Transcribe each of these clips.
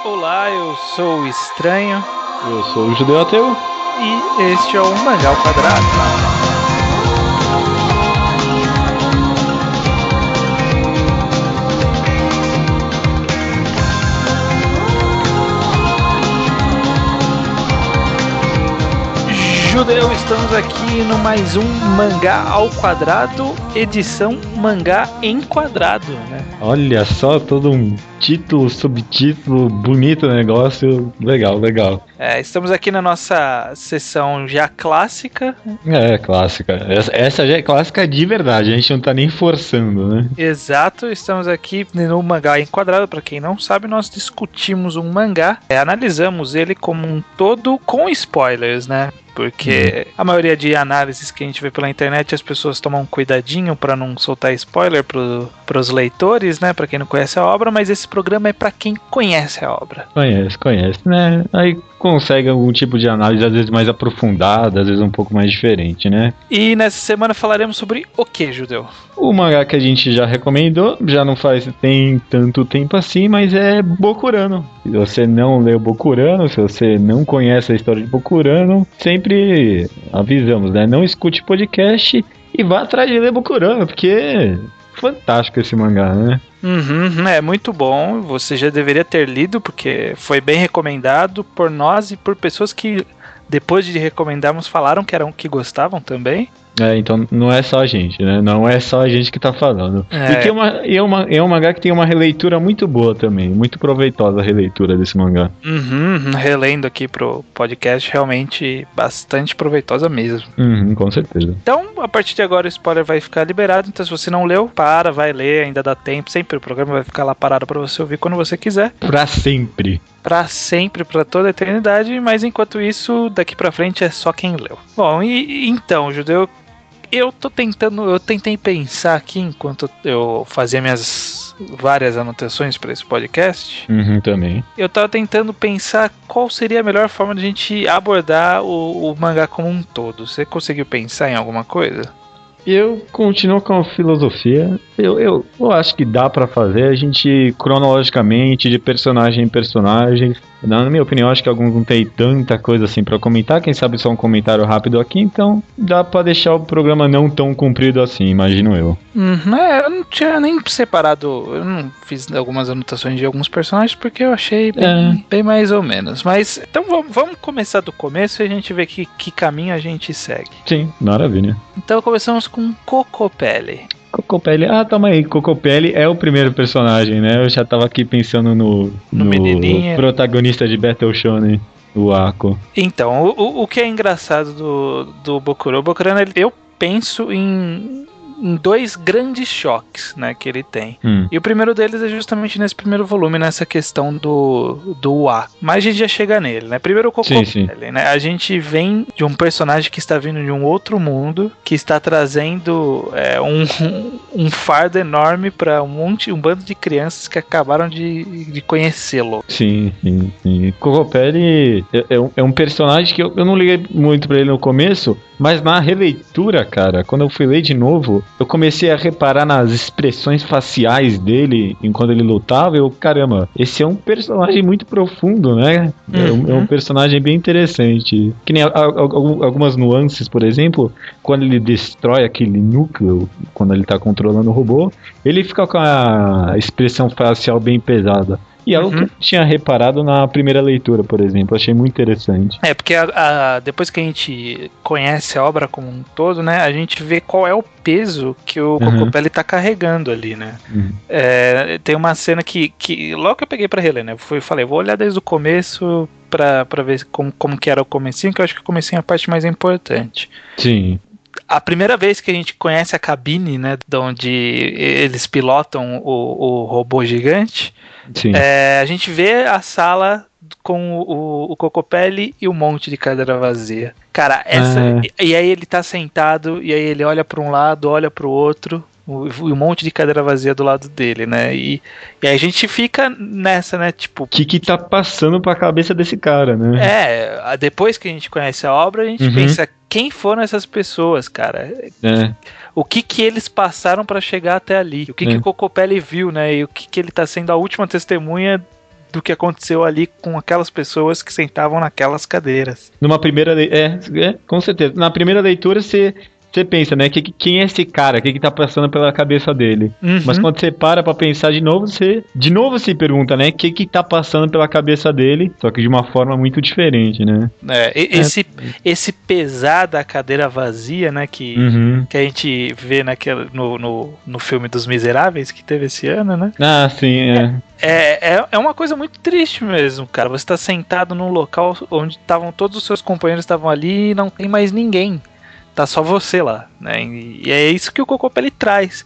Olá, eu sou o Estranho. Eu sou o Judeu Ateu. E este é o Mangá ao Quadrado. Judeu, estamos aqui no mais um Mangá ao Quadrado, edição Mangá Enquadrado, né? Olha só, todo um título, subtítulo, bonito negócio, legal. Estamos aqui na nossa sessão já clássica. Clássica. Essa já é clássica de verdade, a gente não tá nem forçando, né? Exato, estamos aqui no Mangá Enquadrado. Para quem não sabe, nós discutimos um mangá, analisamos ele como um todo com spoilers, né? Porque a maioria de análises que a gente vê pela internet, as pessoas tomam um cuidadinho para não soltar spoiler pros leitores, né? Para quem não conhece a obra, mas esse programa é para quem conhece a obra. Conhece, né? Aí consegue algum tipo de análise, às vezes mais aprofundada, às vezes um pouco mais diferente, né? E nessa semana falaremos sobre o que, Judeu? O mangá que a gente já recomendou, já não tem tanto tempo assim, mas é Bokurano. Se você não leu Bokurano, se você não conhece a história de Bokurano, sempre avisamos, né? Não escute podcast e vá atrás de ler Bokurano, porque é fantástico esse mangá, né? É muito bom, você já deveria ter lido, porque foi bem recomendado por nós e por pessoas que, depois de recomendarmos, falaram que gostavam também. Então não é só a gente, né? Não é só a gente que tá falando. E é um mangá que tem uma releitura muito boa também, muito proveitosa a releitura desse mangá. Relendo aqui pro podcast, realmente bastante proveitosa mesmo. Com certeza. Então, a partir de agora o spoiler vai ficar liberado, então se você não leu, vai ler, ainda dá tempo, sempre o programa vai ficar lá parado pra você ouvir quando você quiser. Pra sempre, pra toda a eternidade, mas enquanto isso, daqui pra frente é só quem leu. Bom, então, Judeu, eu tentei pensar aqui enquanto eu fazia minhas várias anotações para esse podcast. Também. Eu tava tentando pensar qual seria a melhor forma de a gente abordar o mangá como um todo. Você conseguiu pensar em alguma coisa? Eu continuo com a filosofia. Eu acho que dá pra fazer a gente cronologicamente, de personagem em personagem. Na minha opinião, acho que alguns não tem tanta coisa assim pra comentar. Quem sabe só um comentário rápido aqui. Então dá pra deixar o programa não tão comprido assim, imagino eu. Eu não tinha nem separado. Eu não fiz algumas anotações de alguns personagens porque eu achei bem mais ou menos. Mas então vamos começar do começo e a gente vê que caminho a gente segue. Sim, maravilha. Então começamos com Cocopelli. Cocopelli, toma aí, Cocopelli é o primeiro personagem, né? Eu já tava aqui pensando no protagonista de Battle Shonen, o Ako. Então, o que é engraçado do Bokurano, eu penso em dois grandes choques, né, que ele tem. E o primeiro deles é justamente nesse primeiro volume, nessa questão do A. Mas a gente já chega nele, né? Primeiro o Cocopelli, né? A gente vem de um personagem que está vindo de um outro mundo, que está trazendo um fardo enorme para um bando de crianças que acabaram de conhecê-lo. Sim. Cocopelli é um personagem que eu não liguei muito pra ele no começo, mas na releitura, cara, quando eu fui ler de novo, eu comecei a reparar nas expressões faciais dele enquanto ele lutava. Caramba, esse é um personagem muito profundo, né? É um personagem bem interessante. Que nem algumas nuances, por exemplo, quando ele destrói aquele núcleo, quando ele tá controlando o robô, ele fica com a expressão facial bem pesada. E algo que eu tinha reparado na primeira leitura, por exemplo. Achei muito interessante. Porque depois que a gente conhece a obra como um todo, né, a gente vê qual é o peso que o Cocopelli tá carregando ali, né? Tem uma cena que logo que eu peguei pra reler, né? Falei, vou olhar desde o começo pra ver como que era o comecinho, que eu acho que o comecinho é a parte mais importante. Sim. A primeira vez que a gente conhece a cabine, né, de onde eles pilotam o robô gigante, a gente vê a sala com o Cocopelli e um monte de cadeira vazia. Cara, e aí ele tá sentado, e aí ele olha pra um lado, olha pro outro, um monte de cadeira vazia do lado dele, né? E aí a gente fica nessa, né? Tipo, o que tá passando pra cabeça desse cara, né? Depois que a gente conhece a obra, a gente pensa, quem foram essas pessoas, cara? O que eles passaram pra chegar até ali? O que o Cocopelli viu, né? E o que ele tá sendo a última testemunha do que aconteceu ali com aquelas pessoas que sentavam naquelas cadeiras. Numa primeira... com certeza. Na primeira leitura, você pensa, né? Quem é esse cara? O que tá passando pela cabeça dele? Uhum. Mas quando você para pra pensar de novo, você se pergunta, né? O que tá passando pela cabeça dele? Só que de uma forma muito diferente, né? Esse pesar da cadeira vazia, né? Que a gente vê no filme dos Miseráveis, que teve esse ano, né? Ah, sim, É uma coisa muito triste mesmo, cara. Você tá sentado num local onde todos os seus companheiros estavam ali e não tem mais ninguém. Tá só você lá, né? E é isso que o Cocopelli traz.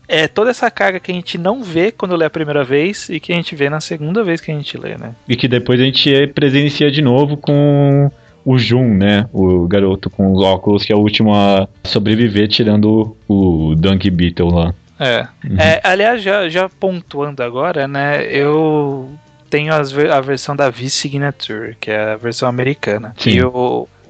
É toda essa carga que a gente não vê quando lê a primeira vez e que a gente vê na segunda vez que a gente lê, né? E que depois a gente presencia de novo com o Jun, né? O garoto com os óculos, que é o último a sobreviver, tirando o Dunk Beetle lá. Aliás, já pontuando agora, né? Eu tenho a versão da V-Signature, que é a versão americana. Sim. E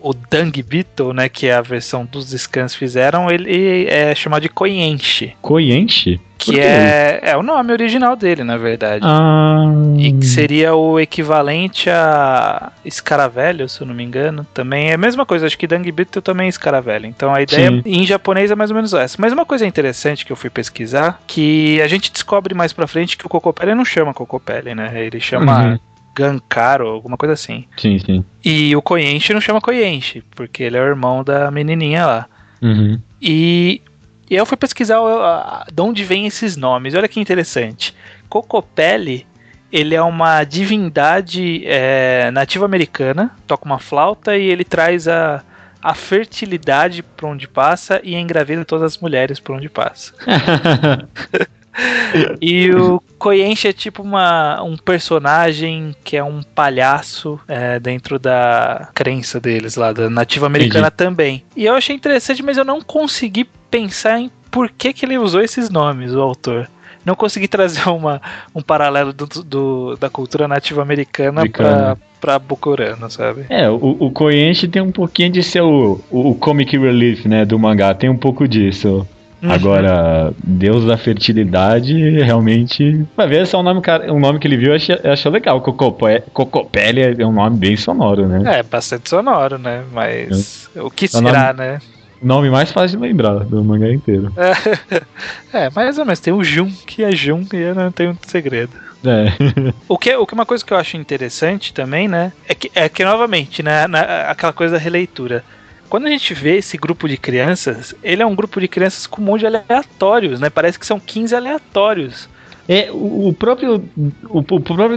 o Dung Beetle, né, que é a versão dos Scans fizeram, ele é chamado de Koienshi. Koienshi? Que é o nome original dele, na verdade. E que seria o equivalente a escaravelho, se eu não me engano. Também é a mesma coisa, acho que Dung Beetle também é escaravelho. Então a ideia em japonês é mais ou menos essa. Mas uma coisa interessante que eu fui pesquisar, que a gente descobre mais pra frente que o Cocopelli não chama Cocopelli, né? Ele chama... Gankaro, alguma coisa assim. Sim. E o Koienshi não chama Koienshi, porque ele é o irmão da menininha lá. E eu fui pesquisar de onde vêm esses nomes. Olha que interessante. Cocopelli, ele é uma divindade nativa americana, toca uma flauta e ele traz a fertilidade por onde passa e engravida todas as mulheres por onde passa. E o Koienshi é tipo um personagem que é um palhaço dentro da crença deles lá, da nativa americana também. E eu achei interessante, mas eu não consegui pensar em por que ele usou esses nomes, o autor. Não consegui trazer um paralelo da cultura nativa americana pra Bokurano, sabe? O Koienshi tem um pouquinho de ser o comic relief, né, do mangá, tem um pouco disso. Agora, Deus da Fertilidade, realmente... Vai ver, esse é um nome que ele viu, achou legal. Cocopelli é um nome bem sonoro, né? É, bastante sonoro, né? Mas o que será, né? O nome mais fácil de lembrar do mangá inteiro. Mais ou menos. Tem o Jun, que é Jun, e não tem muito segredo. Uma coisa que eu acho interessante também, né? É que novamente, né? Aquela coisa da releitura. Quando a gente vê esse grupo de crianças, ele é um grupo de crianças com um monte de aleatórios, né? Parece que são 15 aleatórios. O próprio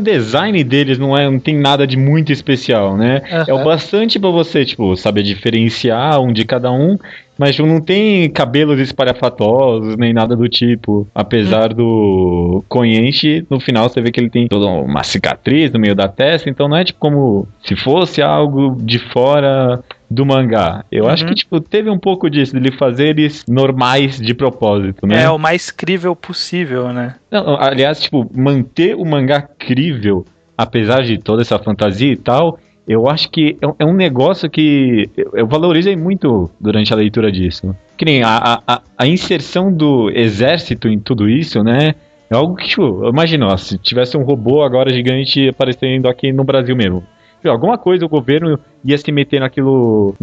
design deles não tem nada de muito especial, né? É o bastante pra você, tipo, saber diferenciar um de cada um, mas não tem cabelos espalhafatosos, nem nada do tipo. Apesar do Koienshi, no final você vê que ele tem toda uma cicatriz no meio da testa, então não é tipo como se fosse algo de fora do mangá. Eu acho que, tipo, teve um pouco disso, de ele fazer eles normais de propósito, né? O mais crível possível, né? Não, aliás, tipo, manter o mangá crível, apesar de toda essa fantasia e tal, eu acho que é um negócio que eu valorizei muito durante a leitura disso. Que nem a inserção do exército em tudo isso, né? É algo que, tipo, imagina, se tivesse um robô agora gigante aparecendo aqui no Brasil mesmo. Alguma coisa o governo ia se meter naquilo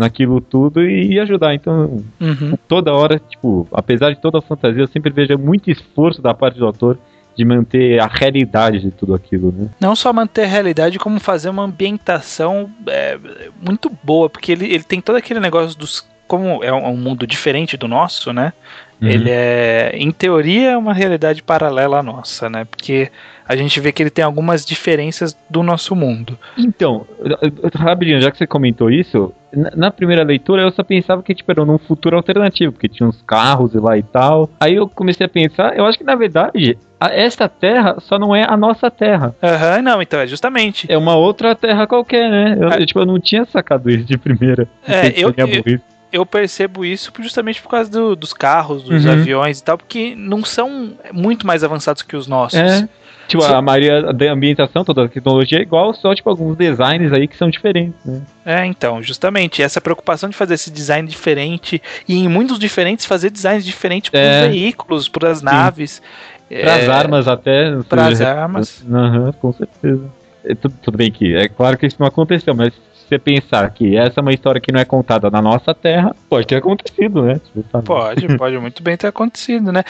tudo e ia ajudar. Então, toda hora, tipo, apesar de toda a fantasia, eu sempre vejo muito esforço da parte do autor de manter a realidade de tudo aquilo, né? Não só manter a realidade, como fazer uma ambientação muito boa, porque ele tem todo aquele negócio como é um mundo diferente do nosso, né? Ele em teoria, é uma realidade paralela à nossa, né? Porque a gente vê que ele tem algumas diferenças do nosso mundo. Então, rapidinho, já que você comentou isso, na primeira leitura eu só pensava que tipo, era num futuro alternativo, porque tinha uns carros e lá e tal. Aí eu comecei a pensar, eu acho que na verdade, esta terra só não é a nossa terra. Não, então é justamente. É uma outra terra qualquer, né? Eu não tinha sacado isso de primeira. Eu percebo isso justamente por causa dos carros, dos aviões e tal, porque não são muito mais avançados que os nossos. Tipo, a maioria da ambientação, toda a tecnologia é igual, só tipo alguns designs aí que são diferentes, né? Então, justamente, essa preocupação de fazer esse design diferente e em mundos diferentes fazer designs diferentes para os veículos, para as naves. Pras armas até. Pras armas. Com certeza. Tudo bem que é claro que isso não aconteceu, mas se você pensar que essa é uma história que não é contada na nossa terra, pode ter acontecido, né? Pode muito bem ter acontecido, né?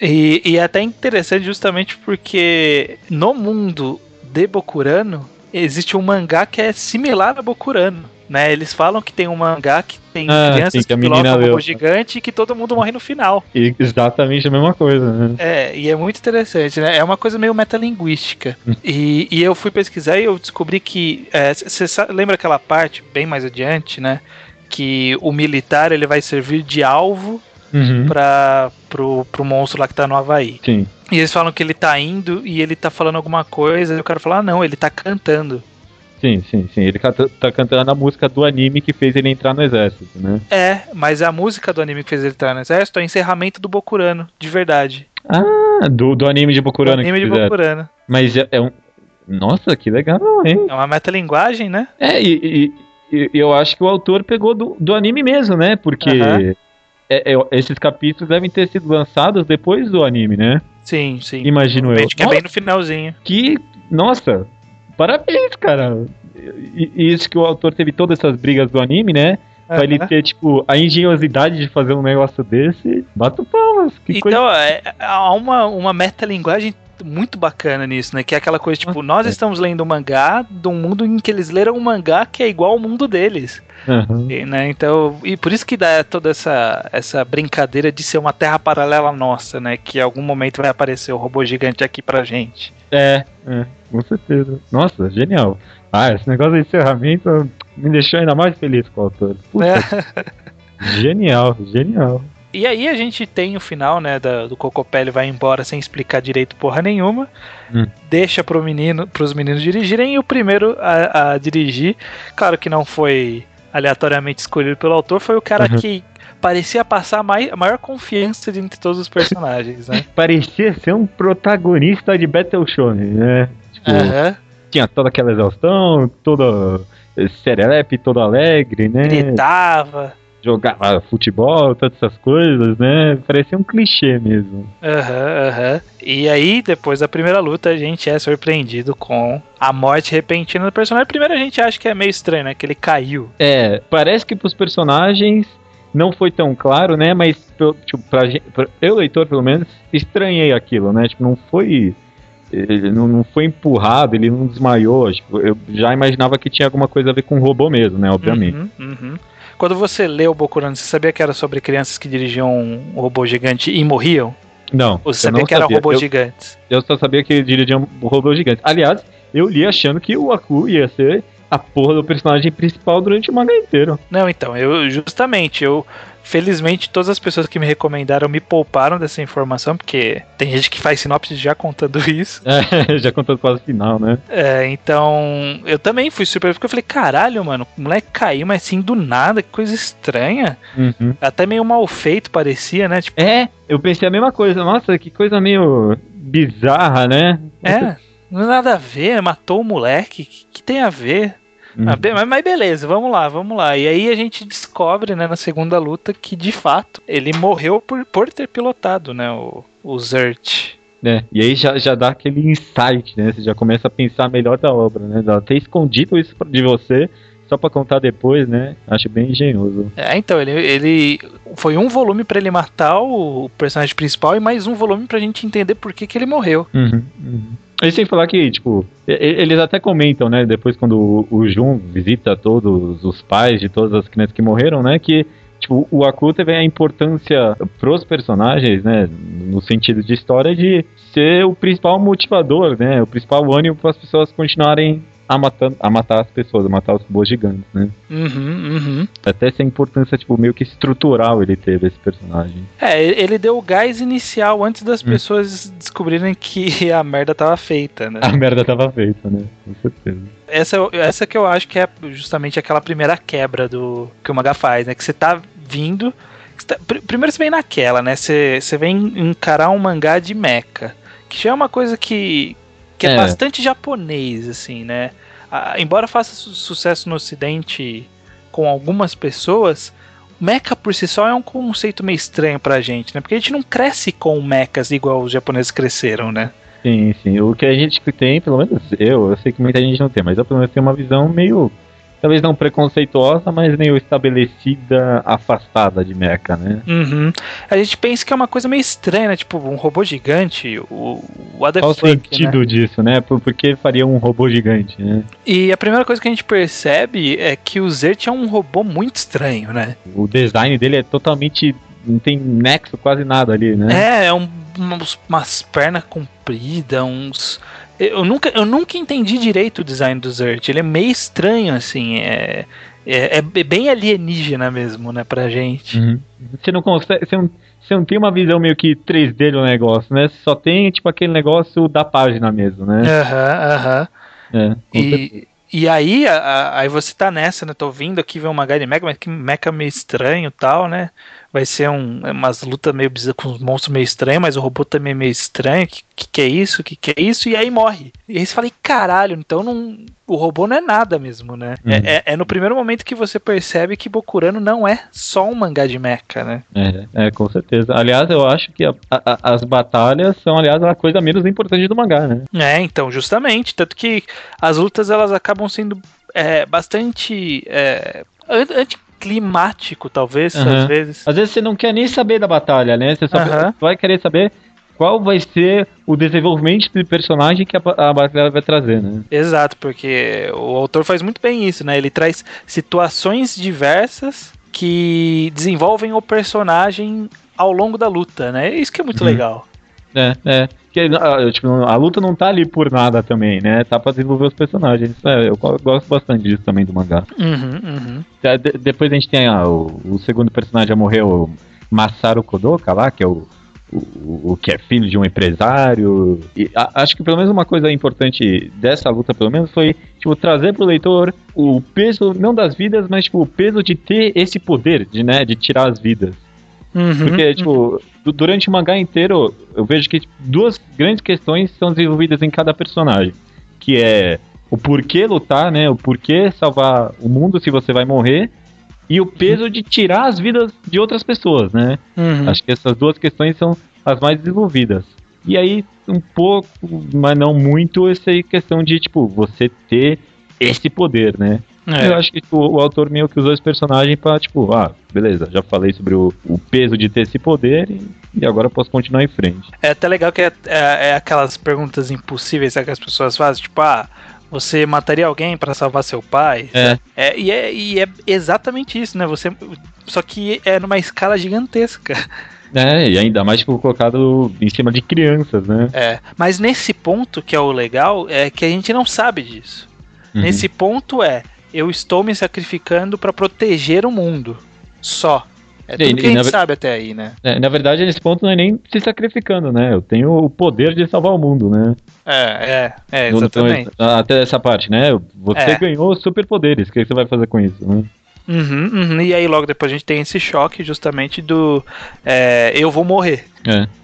E é até interessante justamente porque no mundo de Bokurano existe um mangá que é similar a Bokurano, né? Eles falam que tem um mangá que tem crianças que pilotam um robô gigante e que todo mundo morre no final. Exatamente a mesma coisa, né? E é muito interessante, né? É uma coisa meio metalinguística. E eu fui pesquisar e eu descobri que... Você lembra aquela parte, bem mais adiante, né? Que o militar ele vai servir de alvo pro monstro lá que tá no Havaí. Sim. E eles falam que ele tá indo e ele tá falando alguma coisa, e o cara fala, não, ele tá cantando. Sim. Ele tá cantando a música do anime que fez ele entrar no exército, né? Mas a música do anime que fez ele entrar no exército é o encerramento do Bokurano, de verdade. Do anime de Bokurano. Do anime de Bokurano. Mas é um... Nossa, que legal, hein? É uma metalinguagem, né? E eu acho que o autor pegou do anime mesmo, né? Porque esses capítulos devem ter sido lançados depois do anime, né? Sim. Imagino eu. Que é bem no finalzinho. Nossa, parabéns, cara. E isso que o autor teve todas essas brigas do anime, né? Pra ele ter, tipo, a engenhosidade de fazer um negócio desse. Bato palmas. Então, há uma metalinguagem muito bacana nisso, né? Que é aquela coisa, tipo, nós estamos lendo um mangá de um mundo em que eles leram um mangá que é igual ao mundo deles. Né? Então, e por isso que dá toda essa brincadeira de ser uma terra paralela nossa, né? Que em algum momento vai aparecer o robô gigante aqui pra gente. Com certeza. Nossa, genial. Esse negócio de encerramento me deixou ainda mais feliz com o autor. Genial. E aí a gente tem o final, né, do Cocopelli vai embora sem explicar direito porra nenhuma, deixa pros meninos dirigirem, e o primeiro a dirigir, claro que não foi aleatoriamente escolhido pelo autor, foi o cara que parecia passar a maior confiança entre todos os personagens, né? Parecia ser um protagonista de Battle Shonen, né? Tipo, tinha toda aquela exaustão, toda serelepe, todo alegre, né? Gritava. Jogava futebol, todas essas coisas, né? Parecia um clichê mesmo. E aí, depois da primeira luta, a gente é surpreendido com a morte repentina do personagem. Primeiro a gente acha que é meio estranho, né? Que ele caiu. Parece que pros personagens não foi tão claro, né? Mas tipo, eu, leitor, pelo menos, estranhei aquilo, né? Tipo, não foi... Ele não foi empurrado, ele não desmaiou. Tipo, eu já imaginava que tinha alguma coisa a ver com robô mesmo, né? Obviamente. Quando você leu o Bokurano, você sabia que era sobre crianças que dirigiam um robô gigante e morriam? Não. Ou você sabia que eram robôs gigantes? Eu só sabia que dirigiam um robô gigante. Aliás, eu li achando que o Aku ia ser a porra do personagem principal durante o mangá inteiro. Não, então, felizmente todas as pessoas que me recomendaram me pouparam dessa informação, porque tem gente que faz sinopse já contando isso. Já contando quase o final, né? Então, eu também fui surpreso, porque eu falei, caralho, mano, o moleque caiu, mas assim, do nada, que coisa estranha. Até meio mal feito parecia, né? Tipo, eu pensei a mesma coisa, nossa, que coisa meio bizarra, né? Não é nada a ver, matou o moleque, que tem a ver? Mas beleza, vamos lá. E aí a gente descobre, né, na segunda luta que de fato ele morreu por ter pilotado, né, o Zert. E aí já dá aquele insight, né? Você já começa a pensar melhor da obra, né? Ela ter escondido isso de você só pra contar depois, né? Acho bem engenhoso. Então, ele foi um volume pra ele matar o personagem principal e mais um volume pra gente entender por que ele morreu. E sem falar que, tipo, eles até comentam, né, depois quando o Jun visita todos os pais de todas as crianças que morreram, né, que, tipo, o Aku teve a importância pros personagens, né, no sentido de história de ser o principal motivador, né, o principal ânimo para as pessoas continuarem a matar as pessoas, a matar os robôs gigantes, né. Até essa importância, tipo, meio que estrutural ele teve, esse personagem. Ele deu o gás inicial antes das pessoas descobrirem que a merda tava feita, né. A merda tava feita, né, com certeza. Essa que eu acho que é justamente aquela primeira quebra que o mangá faz, né, que você tá vindo... Primeiro você vem naquela, né, você vem encarar um mangá de mecha, que já é uma coisa que é bastante japonês, assim, né? Embora faça sucesso no ocidente com algumas pessoas, mecha por si só é um conceito meio estranho pra gente, né? Porque a gente não cresce com mechas igual os japoneses cresceram, né? Sim, sim. O que a gente tem, pelo menos eu sei que muita gente não tem, mas eu pelo menos tenho uma visão meio, talvez não preconceituosa, mas meio estabelecida, afastada de mecha, né? Uhum. A gente pensa que é uma coisa meio estranha, né? Tipo, um robô gigante, what the Qual fuck, o sentido disso, né? Por que faria um robô gigante, né? E a primeira coisa que a gente percebe é que o Zert é um robô muito estranho, né? O design dele é totalmente... não tem nexo, quase nada ali, né? Umas pernas compridas, Eu nunca entendi direito o design do Zert. Ele é meio estranho, assim. É bem alienígena mesmo, né, pra gente. Uhum. Você não consegue... Você não tem uma visão meio que 3D do negócio, né? Só tem, tipo, aquele negócio da página mesmo, né? Aham. E aí, aí você tá nessa, né? Tô vindo aqui ver uma Gaiden Mecha, mas que mecha meio estranho e tal, né? Vai ser umas lutas meio bizarras com uns monstros meio estranhos, mas o robô também é meio estranho. Que é isso? Que é isso? E aí morre. E aí você fala, caralho, então o robô não é nada mesmo, né? Uhum. É no primeiro momento que você percebe que Bokurano não é só um mangá de mecha, né? Com certeza. Aliás, eu acho que as batalhas são, aliás, a coisa menos importante do mangá, né? Então, justamente. Tanto que as lutas, elas acabam sendo bastante anticlimático, talvez, às vezes. Às vezes você não quer nem saber da batalha, né? Você só vai querer saber qual vai ser o desenvolvimento de personagem que a batalha vai trazer, né? Exato, porque o autor faz muito bem isso, né? Ele traz situações diversas que desenvolvem o personagem ao longo da luta, né? Isso que é muito legal. A luta não tá ali por nada também, né? Tá pra desenvolver os personagens. Eu gosto bastante disso também do mangá. Depois a gente tem o segundo personagem a morrer, o Masaru Kodoka lá, que é o que é filho de um empresário. E acho que pelo menos uma coisa importante dessa luta, pelo menos, foi tipo, trazer pro leitor o peso, não das vidas, mas tipo, o peso de ter esse poder de tirar as vidas. Porque, tipo, durante o mangá inteiro, eu vejo que duas grandes questões são desenvolvidas em cada personagem. Que é o porquê lutar, né? O porquê salvar o mundo se você vai morrer. E o peso de tirar as vidas de outras pessoas, né? Acho que essas duas questões são as mais desenvolvidas. E aí, um pouco, mas não muito, essa questão de, tipo, você ter esse poder, né? Eu acho que o autor meio que usou esse personagem pra, tipo, beleza, já falei sobre o peso de ter esse poder e agora eu posso continuar em frente. É até legal que é aquelas perguntas impossíveis que as pessoas fazem, tipo, você mataria alguém pra salvar seu pai? E é exatamente isso, né? Só que é numa escala gigantesca. E ainda mais, tipo, colocado em cima de crianças, né? Mas nesse ponto que é o legal, é que a gente não sabe disso. Nesse ponto eu estou me sacrificando pra proteger o mundo. Só. É tudo que a gente sabe até aí, né? Na verdade, nesse ponto não é nem se sacrificando, né? Eu tenho o poder de salvar o mundo, né? Exatamente. Até essa parte, né? Você ganhou superpoderes, o que você vai fazer com isso, né? E aí logo depois a gente tem esse choque justamente do eu vou morrer.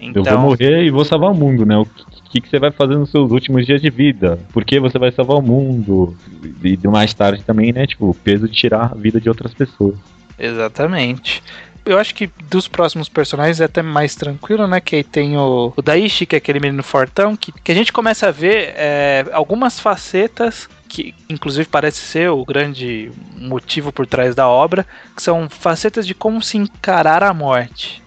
Então... Eu vou morrer e vou salvar o mundo, né? O que você vai fazer nos seus últimos dias de vida? Por que você vai salvar o mundo? E mais tarde também, né? Tipo, o peso de tirar a vida de outras pessoas. Exatamente. Eu acho que dos próximos personagens é até mais tranquilo, né? Que aí tem o Daishi, que é aquele menino fortão, que a gente começa a ver algumas facetas que inclusive parece ser o grande motivo por trás da obra, que são facetas de como se encarar a morte.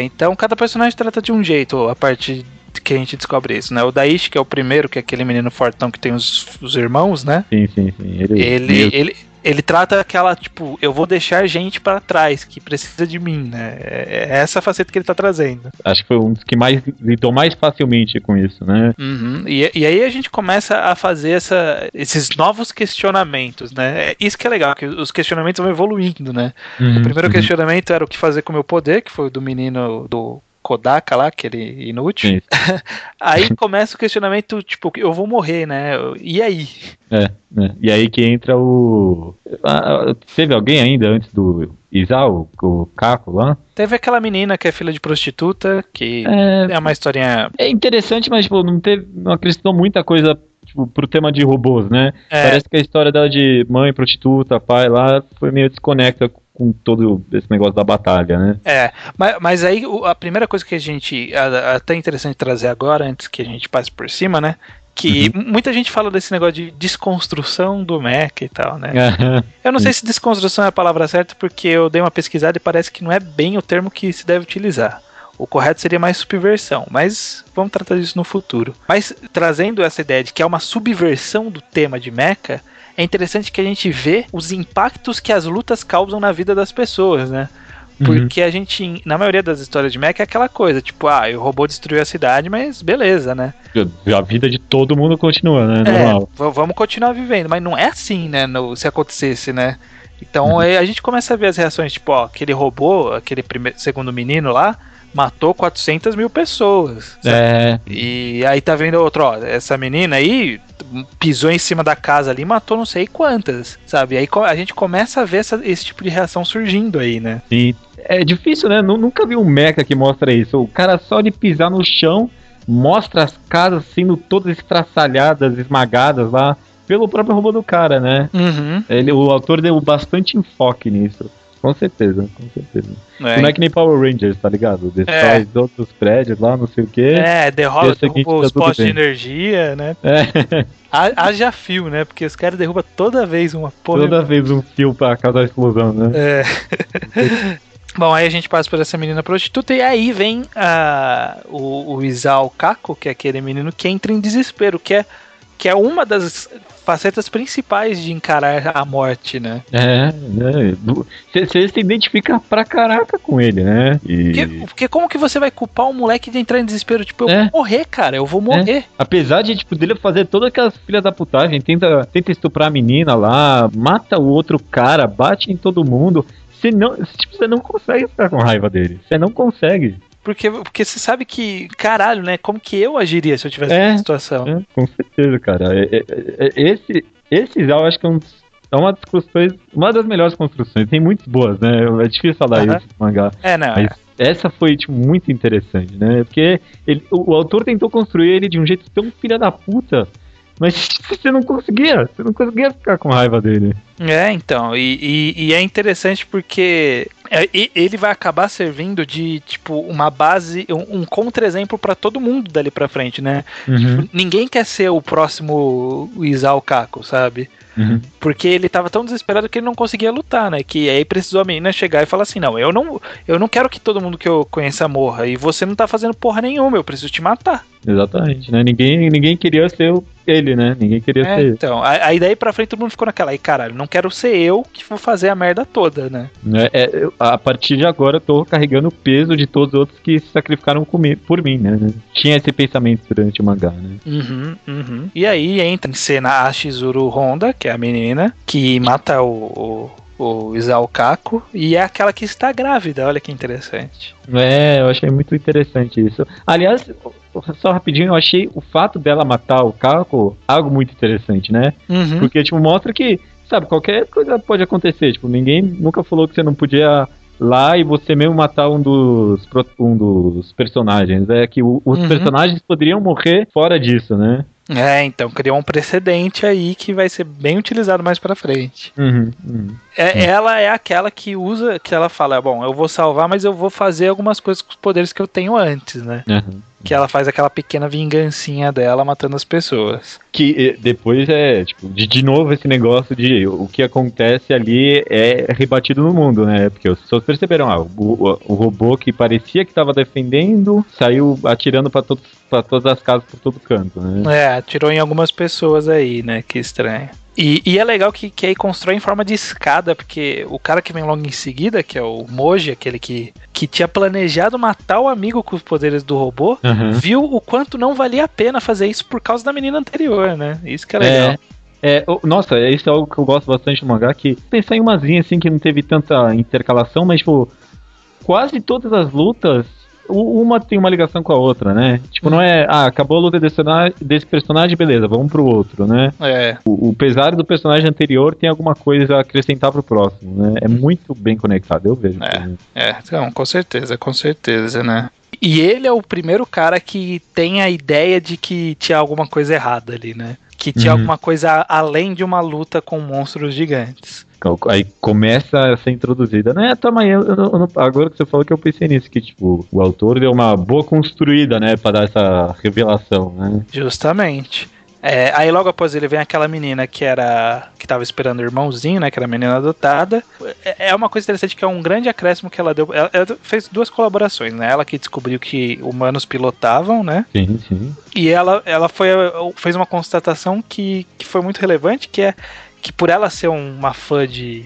Então cada personagem trata de um jeito a partir que a gente descobre isso, né? O Daishi, que é o primeiro, que é aquele menino fortão que tem os irmãos, né? Sim. Ele trata aquela, tipo, eu vou deixar gente pra trás, que precisa de mim, né? É essa faceta que ele tá trazendo. Acho que foi um dos que mais lidou mais facilmente com isso, né? E aí a gente começa a fazer esses novos questionamentos, né? Isso que é legal, que os questionamentos vão evoluindo, né? O primeiro questionamento era o que fazer com o meu poder, que foi o do menino do Kodaka lá, aquele inútil. Aí começa o questionamento, tipo, eu vou morrer, né? E aí? E aí que entra teve alguém ainda antes do Isao, o Kako lá? Teve aquela menina que é filha de prostituta, que é uma historinha... É interessante, mas tipo, não acrescentou muita coisa tipo, pro tema de robôs, né? Parece que a história dela de mãe, prostituta, pai lá, foi meio desconecta com todo esse negócio da batalha, né? Mas aí a primeira coisa que a gente, até interessante trazer agora, antes que a gente passe por cima, né? Que muita gente fala desse negócio de desconstrução do mecha e tal, né? Eu não sei se desconstrução é a palavra certa, porque eu dei uma pesquisada e parece que não é bem o termo que se deve utilizar. O correto seria mais subversão, mas vamos tratar disso no futuro. Mas trazendo essa ideia de que é uma subversão do tema de mecha, é interessante que a gente vê os impactos que as lutas causam na vida das pessoas, né? Porque a gente, na maioria das histórias de mecha, é aquela coisa, tipo, o robô destruiu a cidade, mas beleza, né? A vida de todo mundo continua, né? Normal. Vamos continuar vivendo, mas não é assim, né? Se acontecesse, né? Então a gente começa a ver as reações, tipo, aquele robô, aquele segundo menino lá, matou 400 mil pessoas. E aí tá vendo outro, essa menina aí pisou em cima da casa ali e matou não sei quantas, sabe? Aí a gente começa a ver esse tipo de reação surgindo aí, né? Sim. É difícil, né? Nunca vi um mecha que mostra isso. O cara só de pisar no chão mostra as casas sendo todas estraçalhadas, esmagadas lá pelo próprio robô do cara, né? O autor deu bastante enfoque nisso. Com certeza, com certeza. Não é que nem Power Rangers, tá ligado? Destrói todos os prédios lá, não sei o quê. Derruba os postos de energia, né? Haja fio, né? Porque os caras derrubam toda vez uma porra. Toda vez um fio pra causar explosão, né? Bom, aí a gente passa por essa menina prostituta e aí vem o Isao Kako, que é aquele menino que entra em desespero, que é uma das facetas principais de encarar a morte, né? Você se identifica pra caraca com ele, né? Porque como que você vai culpar um moleque de entrar em desespero? Tipo, eu vou morrer, cara, eu vou morrer. Apesar de, tipo, dele fazer todas aquelas filhas da putagem, tenta estuprar a menina lá, mata o outro cara, bate em todo mundo, você não consegue ficar com raiva dele. Você não consegue. Porque você sabe que, caralho, né? Como que eu agiria se eu tivesse nessa situação? Com certeza, cara. Esse eu acho que é uma das melhores construções. Tem muitas boas, né? É difícil falar isso no mangá. Mas essa foi, tipo, muito interessante, né? Porque o autor tentou construir ele de um jeito tão filha da puta, mas você não conseguia ficar com raiva dele. Então, e é interessante porque ele vai acabar servindo de, tipo, uma base, um contra-exemplo pra todo mundo dali pra frente, né? Tipo, ninguém quer ser o próximo Isao Kako, sabe? Porque ele tava tão desesperado que ele não conseguia lutar, né? Que aí precisou a menina chegar e falar assim, não, eu não quero que todo mundo que eu conheça morra, e você não tá fazendo porra nenhuma, eu preciso te matar. Exatamente, né? Ninguém queria ser ele, né? Ninguém queria ser ele. Então, aí daí pra frente todo mundo ficou naquela, caralho, não quero ser eu que vou fazer a merda toda, né? A partir de agora eu tô carregando o peso de todos os outros que se sacrificaram por mim, né? Tinha esse pensamento durante o mangá, né? E aí entra em cena a Shizuru Honda, que é a menina, que mata o Isao Kako, e é aquela que está grávida, olha que interessante. Eu achei muito interessante isso. Aliás, só rapidinho, eu achei o fato dela matar o Kako algo muito interessante, né? Porque, tipo, mostra que, sabe, qualquer coisa pode acontecer, tipo, ninguém nunca falou que você não podia lá e você mesmo matar um dos personagens, que os personagens poderiam morrer fora disso, né? Então criou um precedente aí que vai ser bem utilizado mais pra frente. Ela é aquela que ela fala, bom, eu vou salvar, mas eu vou fazer algumas coisas com os poderes que eu tenho antes, né? Que ela faz aquela pequena vingancinha dela matando as pessoas. Que depois tipo, de novo esse negócio de o que acontece ali é rebatido no mundo, né? Porque as pessoas perceberam, o robô que parecia que estava defendendo saiu atirando pra todas as casas por todo canto, né? Atirou em algumas pessoas aí, né? Que estranho. E é legal que aí constrói em forma de escada, porque o cara que vem logo em seguida, que é o Moji, aquele que tinha planejado matar o amigo com os poderes do robô, viu o quanto não valia a pena fazer isso por causa da menina anterior, né? Isso que é legal. Nossa, isso é algo que eu gosto bastante do mangá, que pensar em umazinha assim que não teve tanta intercalação, mas tipo, quase todas as lutas uma tem uma ligação com a outra, né? Tipo, não é, acabou a luta desse personagem, beleza, vamos pro outro, né? O pesar do personagem anterior tem alguma coisa a acrescentar pro próximo, né? É muito bem conectado, eu vejo. Então, com certeza, né? E ele é o primeiro cara que tem a ideia de que tinha alguma coisa errada ali, né? Que tinha alguma coisa além de uma luta com monstros gigantes. Aí começa a ser introduzida, né? Toma aí, agora que você falou que eu pensei nisso, que tipo, o autor deu uma boa construída, né, pra dar essa revelação, né? Justamente. Aí logo após ele vem aquela menina que tava esperando o irmãozinho, né, que era a menina adotada. É uma coisa interessante que é um grande acréscimo que ela deu. Ela fez 2 colaborações, né? Ela que descobriu que humanos pilotavam, né? Sim, sim. E ela fez uma constatação que foi muito relevante, que é que por ela ser uma fã de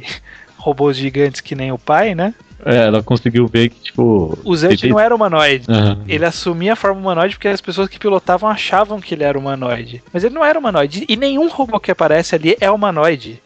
robôs gigantes que nem o pai, né? Ela conseguiu ver que, tipo... O Zed não era humanoide. Uhum. Ele assumia a forma humanoide porque as pessoas que pilotavam achavam que ele era humanoide. Mas ele não era humanoide. E nenhum robô que aparece ali é humanoide.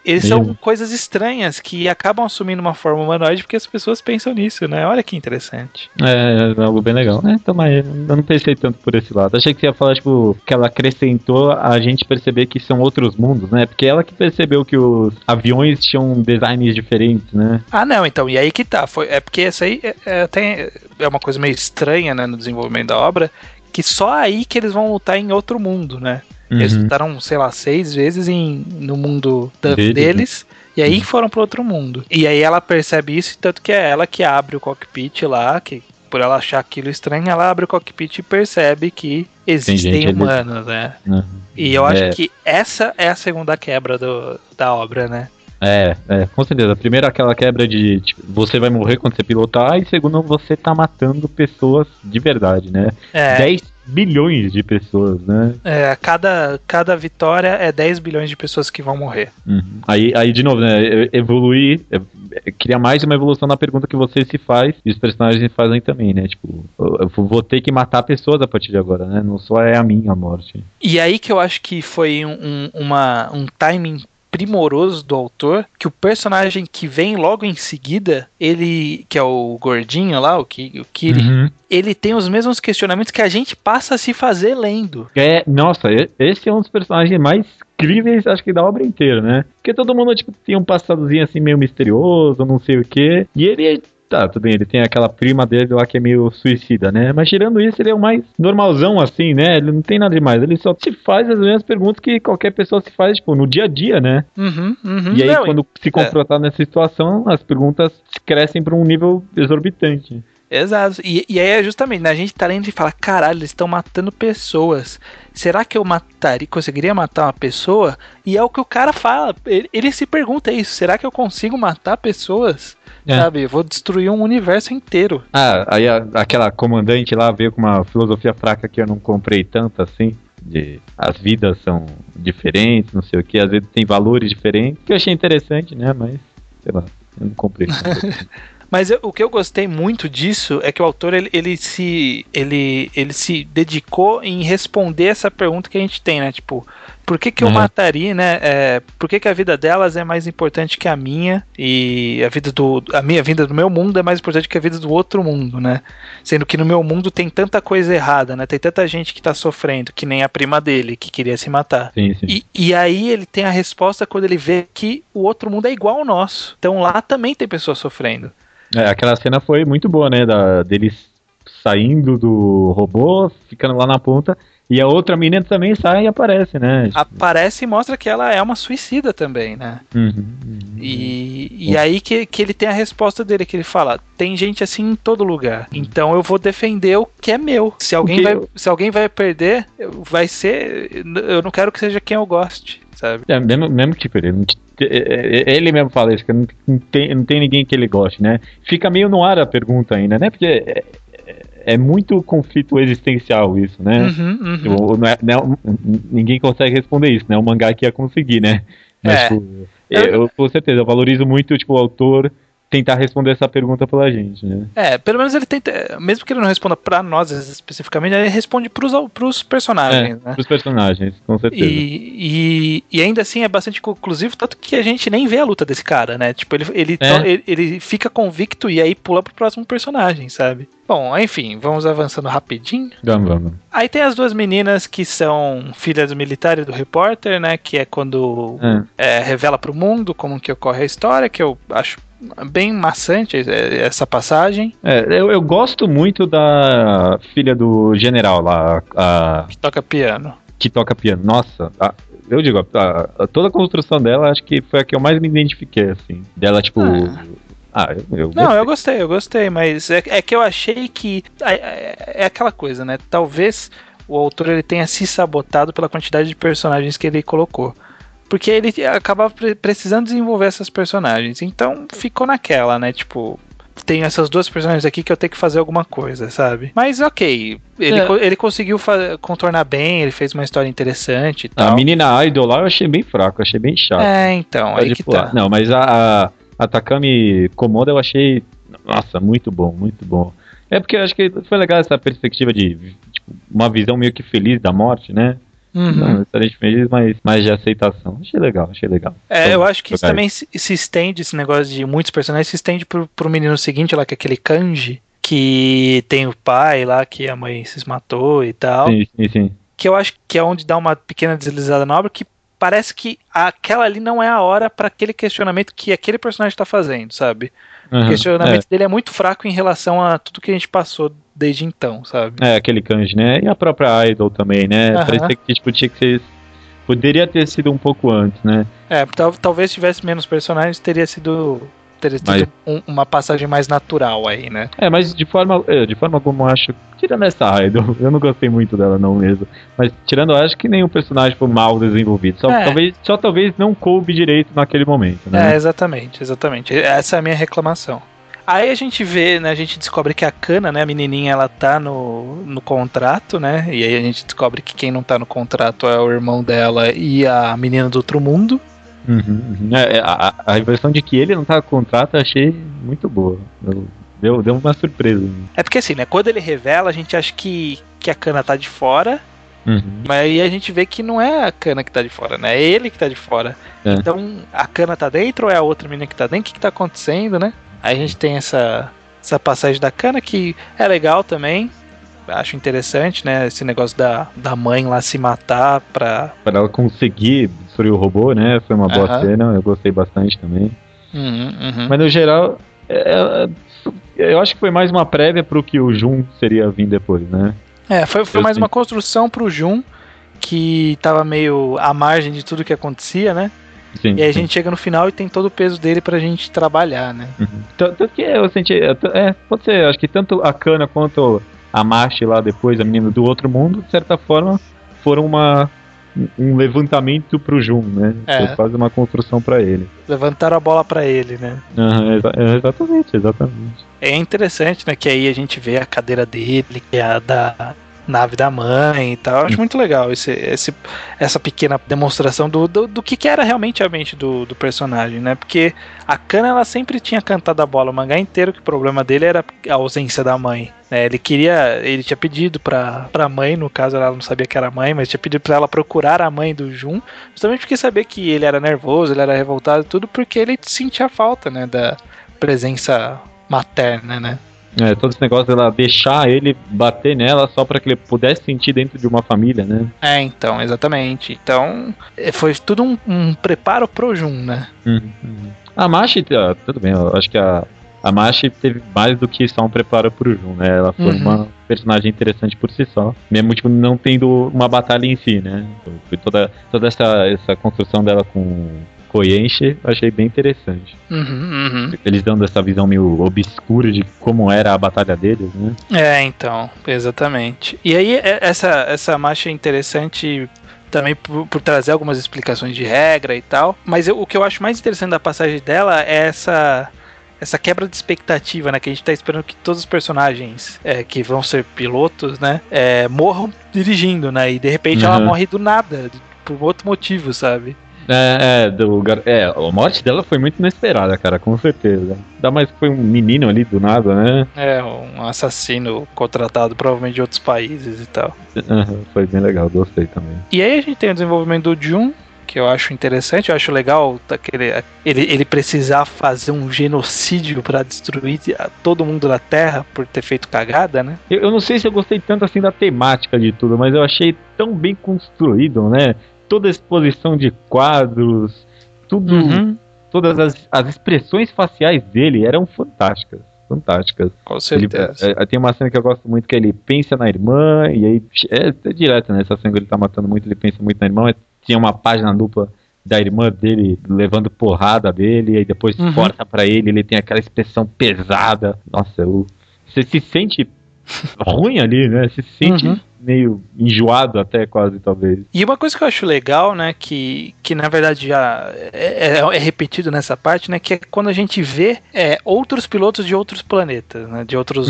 Eles são coisas estranhas que acabam assumindo uma forma humanoide porque as pessoas pensam nisso, né? Olha que interessante. É algo bem legal, né? Então, mas eu não pensei tanto por esse lado. Achei que você ia falar, tipo, que ela acrescentou a gente perceber que são outros mundos, né? Porque ela que percebeu que os aviões tinham designs diferentes, né? Ah, não, então, e aí que tá. É porque essa aí é uma coisa meio estranha, né, no desenvolvimento da obra, que só aí que eles vão lutar em outro mundo, né? Eles lutaram, sei lá, 6 vezes no mundo deles, e aí foram pro outro mundo. E aí ela percebe isso, tanto que é ela que abre o cockpit lá, que por ela achar aquilo estranho, ela abre o cockpit e percebe que existem humanos, né? E eu acho que essa é a segunda quebra da obra, né? Com certeza. Primeiro, aquela quebra de tipo, você vai morrer quando você pilotar, e segundo, você tá matando pessoas de verdade, né? 10 bilhões de pessoas, né? Cada vitória é 10 bilhões de pessoas que vão morrer. Aí de novo, né? Evoluir, cria mais uma evolução na pergunta que você se faz, e os personagens fazem também, né? Tipo, eu vou ter que matar pessoas a partir de agora, né? Não só é a minha morte. E aí que eu acho que foi um timing primoroso do autor, que o personagem que vem logo em seguida, ele, que é o gordinho lá, o Kiri, ele tem os mesmos questionamentos que a gente passa a se fazer lendo. Nossa, esse é um dos personagens mais incríveis, acho que da obra inteira, né? Porque todo mundo, tipo, tem um passadozinho assim meio misterioso, não sei o quê, e ele... Tá, tudo bem, ele tem aquela prima dele lá que é meio suicida, né? Mas tirando isso, ele é o mais normalzão, assim, né? Ele não tem nada demais. Ele só se faz as mesmas perguntas que qualquer pessoa se faz, tipo, no dia a dia, né? E aí, quando se confrontar nessa situação, as perguntas crescem para um nível exorbitante. Exato. E aí é justamente, né? A gente tá lendo e fala, caralho, eles estão matando pessoas. Será que eu conseguiria matar uma pessoa? E é o que o cara fala. Ele se pergunta isso. Será que eu consigo matar pessoas? Sabe, eu vou destruir um universo inteiro. Aí aquela comandante lá veio com uma filosofia fraca que eu não comprei tanto assim. As vidas são diferentes, não sei o que, às vezes tem valores diferentes. Que eu achei interessante, né? Mas, sei lá, eu não comprei. Mas o que eu gostei muito disso é que o autor ele se dedicou em responder essa pergunta que a gente tem, né? Tipo, por que eu mataria, né? Por que a vida delas é mais importante que a minha, e a minha vida do meu mundo é mais importante que a vida do outro mundo, né? Sendo que no meu mundo tem tanta coisa errada, né? Tem tanta gente que tá sofrendo, que nem a prima dele, que queria se matar. Sim, sim. E aí ele tem a resposta quando ele vê que o outro mundo é igual ao nosso. Então lá também tem pessoas sofrendo. Aquela cena foi muito boa, né? Deles saindo do robô, ficando lá na ponta, e a outra menina também sai e aparece, né? Aparece e mostra que ela é uma suicida também, né? E aí que ele tem a resposta dele, que ele fala, tem gente assim em todo lugar, então eu vou defender o que é meu. Se alguém vai perder, vai ser... Eu não quero que seja quem eu goste, sabe? Mesmo que ele mesmo fala isso, que não tem ninguém que ele goste, né? Fica meio no ar a pergunta ainda, né? Porque é muito conflito existencial isso, né? Ninguém consegue responder isso, né? O mangá que ia conseguir, né? Mas, eu com certeza, eu valorizo muito, tipo, o autor tentar responder essa pergunta pela gente, né? Pelo menos ele tenta, mesmo que ele não responda pra nós especificamente, ele responde pros personagens, né? Pros personagens, com certeza. E ainda assim é bastante conclusivo, tanto que a gente nem vê a luta desse cara, né? Tipo, ele fica convicto e aí pula pro próximo personagem, sabe? Bom, enfim, vamos avançando rapidinho. Vamos. Aí tem as duas meninas que são filhas do militar e do repórter, né? Que é quando revela pro mundo como que ocorre a história, que eu acho bem maçante essa passagem. Eu gosto muito da filha do general lá, que toca piano. Nossa, eu digo, toda a construção dela, acho que foi a que eu mais me identifiquei, assim. Dela, tipo... eu gostei, mas é que eu achei que... É aquela coisa, né? Talvez o autor ele tenha se sabotado pela quantidade de personagens que ele colocou. Porque ele acabava precisando desenvolver essas personagens. Então ficou naquela, né? Tipo... Tem essas duas personagens aqui que eu tenho que fazer alguma coisa, sabe? Mas ok, ele conseguiu contornar bem, ele fez uma história interessante e tal. A menina idol lá eu achei bem fraco, achei bem chato. Então, aí que tá. Não, mas a Takami Komoda eu achei, nossa, muito bom, muito bom. É porque eu acho que foi legal essa perspectiva de tipo, uma visão meio que feliz da morte, né? Não necessariamente feliz, mas de aceitação. Achei legal. Eu acho que isso também se estende, esse negócio de muitos personagens, se estende pro menino seguinte lá, que é aquele Kanji, que tem o pai lá, que a mãe se matou e tal. Sim. Que eu acho que é onde dá uma pequena deslizada na obra, que parece que aquela ali não é a hora para aquele questionamento que aquele personagem tá fazendo, sabe? O questionamento dele é muito fraco em relação a tudo que a gente passou desde então, sabe? Aquele Kanji, né? E a própria Idol também, né? Parecia que tipo, tinha que ser... Poderia ter sido um pouco antes, né? Talvez tivesse menos personagens, teria tido uma passagem mais natural aí, né? Mas de forma alguma eu acho, tirando essa Idol, eu não gostei muito dela não mesmo, mas tirando eu acho que nenhum personagem foi mal desenvolvido, talvez não coube direito naquele momento, né? Exatamente, essa é a minha reclamação. Aí a gente vê, né, a gente descobre que a Kana, né, a menininha, ela tá no contrato, né, e aí a gente descobre que quem não tá no contrato é o irmão dela e a menina do outro mundo. A impressão de que ele não tá no contrato eu achei muito boa. Deu uma surpresa. É porque assim, né, quando ele revela, a gente acha que a Kana tá de fora, mas aí a gente vê que não é a Kana que tá de fora, né, é ele que tá de fora. Então, a Kana tá dentro ou é a outra menina que tá dentro? O que tá acontecendo, né? Aí a gente tem essa passagem da Kana que é legal também. Acho interessante, né? Esse negócio da mãe lá se matar pra ela conseguir destruir o robô, né? Foi uma boa cena, eu gostei bastante também. Mas no geral, eu acho que foi mais uma prévia pro que o Jun seria vir depois, né? Foi mais uma construção pro Jun, que tava meio à margem de tudo que acontecia, né? Sim, e aí a gente chega no final e tem todo o peso dele pra gente trabalhar, né? Tanto que eu senti... pode ser, acho que tanto a Kana quanto a Machi lá depois, a menina do outro mundo, de certa forma, foram um levantamento pro Jun, né? Foi quase uma construção pra ele. Levantaram a bola pra ele, né? Exatamente. É interessante, né? Que aí a gente vê a cadeira dele, que é a da nave da mãe e tal. Eu acho muito legal essa pequena demonstração do que era realmente a mente do personagem, né? Porque a Kana, ela sempre tinha cantado a bola o mangá inteiro, que o problema dele era a ausência da mãe, né? Ele tinha pedido pra mãe, no caso ela não sabia que era a mãe, mas tinha pedido pra ela procurar a mãe do Jun, justamente porque sabia que ele era nervoso, ele era revoltado, tudo porque ele sentia falta, né, da presença materna, né? Todo esse negócio dela deixar ele bater nela só pra que ele pudesse sentir dentro de uma família, né? Então, exatamente. Então, foi tudo um preparo pro Jun, né? A Machi, tudo bem, eu acho que a Machi teve mais do que só um preparo pro Jun, né? Ela foi uma personagem interessante por si só, mesmo tipo, não tendo uma batalha em si, né? Foi toda essa construção dela com Koyenshi, achei bem interessante. Eles dando essa visão meio obscura de como era a batalha deles, né? Então, exatamente. E aí, essa marcha é interessante também por trazer algumas explicações de regra e tal, mas o que eu acho mais interessante da passagem dela é essa quebra de expectativa, né? Que a gente tá esperando que todos os personagens que vão ser pilotos, né? Morram dirigindo, né? E de repente ela morre do nada, por outro motivo, sabe? A morte dela foi muito inesperada, cara, com certeza. Ainda mais que foi um menino ali do nada, né? Um assassino contratado provavelmente de outros países e tal. Foi bem legal, gostei também. E aí a gente tem o desenvolvimento do Jun, que eu acho interessante, eu acho legal ele precisar fazer um genocídio pra destruir todo mundo da Terra por ter feito cagada, né? Eu não sei se eu gostei tanto assim da temática de tudo, mas eu achei tão bem construído, né? Toda a exposição de quadros, tudo, todas as expressões faciais dele eram fantásticas. Com certeza. Tem uma cena que eu gosto muito, que ele pensa na irmã, e aí é direto, né? Essa cena que ele tá matando muito, ele pensa muito na irmã. Tinha uma página dupla da irmã dele levando porrada dele, e aí depois corta pra ele tem aquela expressão pesada. Nossa, você se sente ruim ali, né? Você se sente meio enjoado até, quase, talvez. E uma coisa que eu acho legal, né, que na verdade já é repetido nessa parte, né, que é quando a gente vê outros pilotos de outros planetas, né, de outras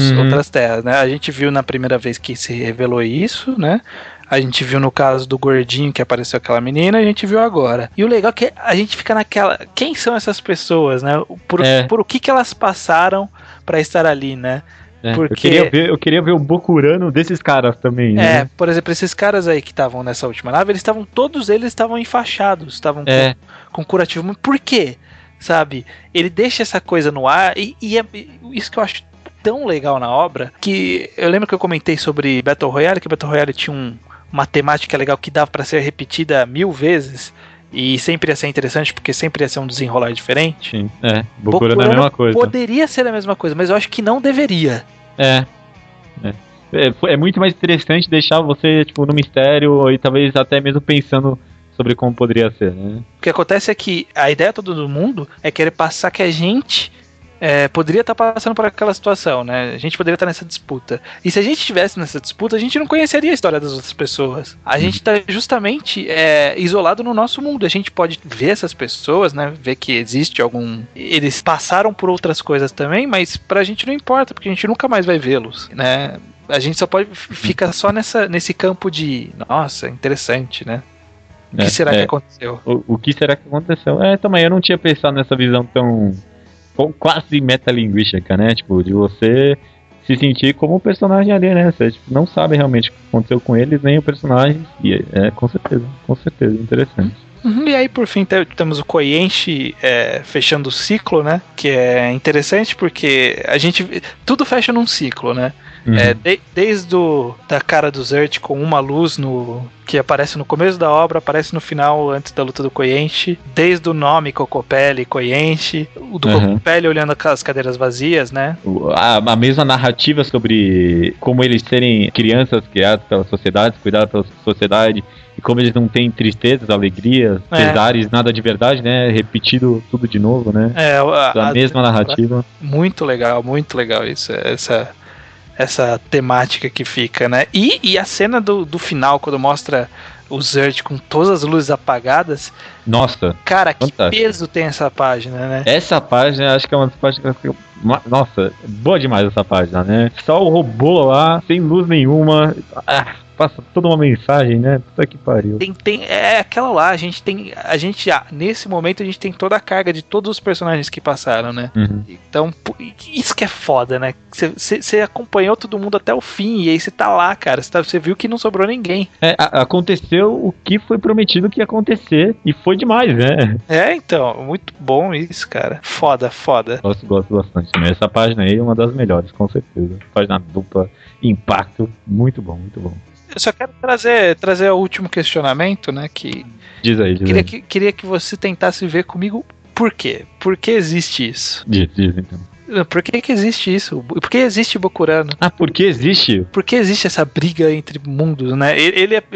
terras, né? A gente viu na primeira vez que se revelou isso, né? A gente viu no caso do gordinho que apareceu aquela menina, a gente viu agora. E o legal é que a gente fica naquela... Quem são essas pessoas, né? Por o que elas passaram pra estar ali, né? Porque... eu queria ver o Bokurano desses caras também, né? Por exemplo, esses caras aí que estavam nessa última nave, todos eles estavam enfaixados, estavam com curativo. Por quê? Sabe? Ele deixa essa coisa no ar e é isso que eu acho tão legal na obra, que eu lembro que eu comentei sobre Battle Royale, que Battle Royale tinha uma temática legal que dava pra ser repetida 1000 vezes, e sempre ia ser interessante, porque sempre ia ser um desenrolar diferente. Sim, Bokurano é a mesma coisa. Poderia ser a mesma coisa, mas eu acho que não deveria. É muito mais interessante deixar você, tipo, no mistério, e talvez até mesmo pensando sobre como poderia ser, né? O que acontece é que a ideia toda do mundo é querer passar que a gente poderia estar passando por aquela situação, né? A gente poderia estar nessa disputa. E se a gente estivesse nessa disputa, a gente não conheceria a história das outras pessoas. A gente está justamente isolado no nosso mundo. A gente pode ver essas pessoas, né? Ver que existe eles passaram por outras coisas também, mas pra gente não importa, porque a gente nunca mais vai vê-los, né? A gente só pode ficar só nesse campo de, nossa, interessante, né? O que será que aconteceu? O que será que aconteceu? Também eu não tinha pensado nessa visão tão quase metalinguística, né? Tipo, de você se sentir como o personagem ali, né? Você não sabe realmente o que aconteceu com eles, nem o personagem. E com certeza, interessante. E aí, por fim, temos o Koyenshi fechando o ciclo, né? Que é interessante porque tudo fecha num ciclo, né? Desde da cara do Zert com uma luz que aparece no começo da obra, aparece no final, antes da luta do Koyenshi. Desde o nome Kokopelli, Koyenshi. O do Kokopelli olhando as cadeiras vazias, né? A mesma narrativa sobre como eles serem crianças criadas pela sociedade, cuidadas pela sociedade, e como eles não têm tristezas, alegrias, pesares, nada de verdade, né? Repetido tudo de novo, né? A mesma narrativa. Muito legal isso. Essa temática que fica, né? E a cena do final, quando mostra o Zert com todas as luzes apagadas. Nossa. Cara, que peso tem essa página, né? Essa página, acho que é uma das páginas que nossa, boa demais essa página, né? Só o robô lá, sem luz nenhuma. Passa toda uma mensagem, né? Puta que pariu. É aquela lá, nesse momento a gente tem toda a carga de todos os personagens que passaram, né? Então, isso que é foda, né? Você acompanhou todo mundo até o fim, e aí você tá lá, cara. Você viu que não sobrou ninguém. Aconteceu o que foi prometido que ia acontecer, e foi demais, né? Então, muito bom isso, cara. Foda. Gosto bastante. Essa página aí é uma das melhores, com certeza. Página dupla, impacto, muito bom. Eu só quero trazer o último questionamento, né? Que diz aí. Queria que você tentasse ver comigo por quê. Por que existe isso? Diz então. Por que existe isso? Por que existe Bokurano? Por que existe? Por que existe essa briga entre mundos, né?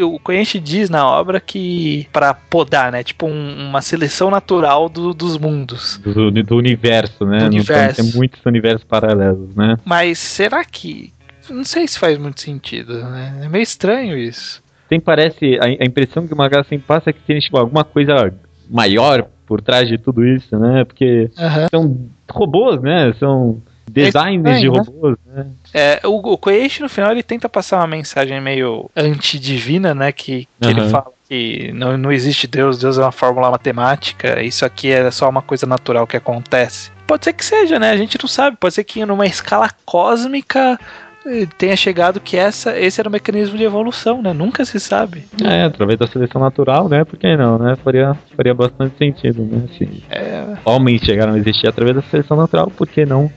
O Koyenshi diz na obra que pra podar, né? Tipo uma seleção natural dos mundos. Do universo, né? Tem muitos universos paralelos, né? Mas será que... Não sei se faz muito sentido, né? É meio estranho isso. Parece... A impressão que o mangá sempre passa é que tem tipo, alguma coisa maior por trás de tudo isso, né? Porque são robôs, né? São designs de robôs, né? O Koyenshi, no final, ele tenta passar uma mensagem meio antidivina, né? Que ele fala que não existe Deus é uma fórmula matemática, isso aqui é só uma coisa natural que acontece. Pode ser que seja, né? A gente não sabe. Pode ser que numa escala cósmica tenha chegado que esse era o mecanismo de evolução, né? Nunca se sabe. Através da seleção natural, né? Por que não, né? Faria bastante sentido, né? Se homens chegaram a existir através da seleção natural, por que não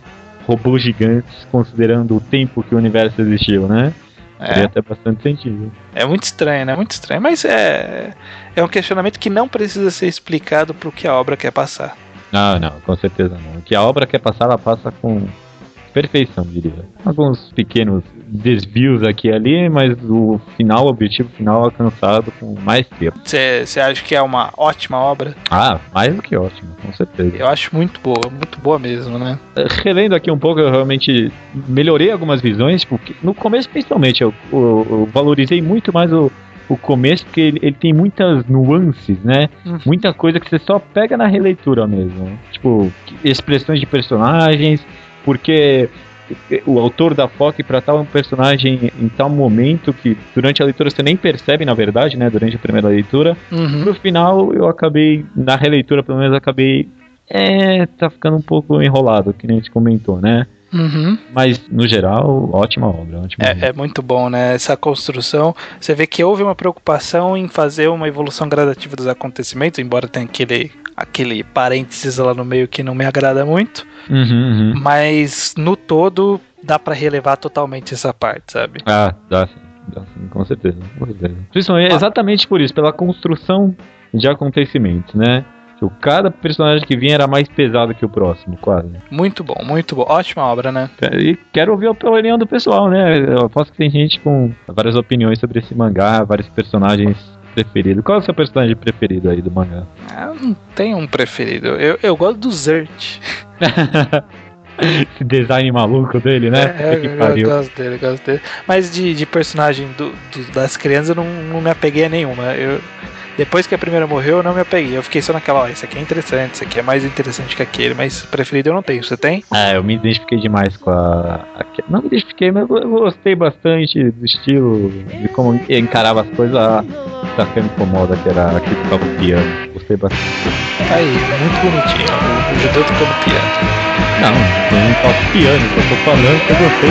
robôs gigantes, considerando o tempo que o universo existiu, né? Faria até bastante sentido. É muito estranho, né? Muito estranho. Mas é um questionamento que não precisa ser explicado pro que a obra quer passar. Não, com certeza não. O que a obra quer passar, ela passa com perfeição, diria. Alguns pequenos desvios aqui e ali, mas o objetivo final alcançado com maestria. Você acha que é uma ótima obra? Mais do que ótima, com certeza. Eu acho muito boa mesmo, né? Relendo aqui um pouco, eu realmente melhorei algumas visões, porque no começo principalmente eu valorizei muito mais o começo, porque ele tem muitas nuances, né? Muita coisa que você só pega na releitura mesmo. Tipo, expressões de personagens, porque o autor da FOC para tal personagem em tal momento que durante a leitura você nem percebe, na verdade, né? Durante a primeira leitura. No final, eu acabei, na releitura pelo menos, tá ficando um pouco enrolado, que nem a gente comentou, né? Mas, no geral, ótima obra. É muito bom, né? Essa construção. Você vê que houve uma preocupação em fazer uma evolução gradativa dos acontecimentos, embora tenha aquele parênteses lá no meio que não me agrada muito. Mas, no todo, dá pra relevar totalmente essa parte, sabe? Dá sim, com certeza. Principalmente, exatamente por isso, pela construção de acontecimentos, né? Cada personagem que vinha era mais pesado que o próximo, quase. Muito bom. Ótima obra, né? E quero ouvir a opinião do pessoal, né? Eu aposto que tem gente com várias opiniões sobre esse mangá, vários personagens preferidos. Qual é o seu personagem preferido aí do mangá? Eu não tenho um preferido. Eu gosto do Zert. Esse design maluco dele, né? Eu gosto dele. Mas de personagem das crianças eu não me apeguei a nenhuma. Depois que a primeira morreu, eu não me apeguei. Eu fiquei só naquela, esse aqui é interessante, esse aqui é mais interessante que aquele, mas preferido eu não tenho. Você tem? Eu me identifiquei demais com não me identifiquei, mas eu gostei bastante do estilo, de como encarava as coisas. Da Famicom Moda, que era aqui que tocava o piano. Gostei bastante. Aí, muito bonitinho. O judeu tocando piano. Não toco piano, eu tô falando que eu gostei.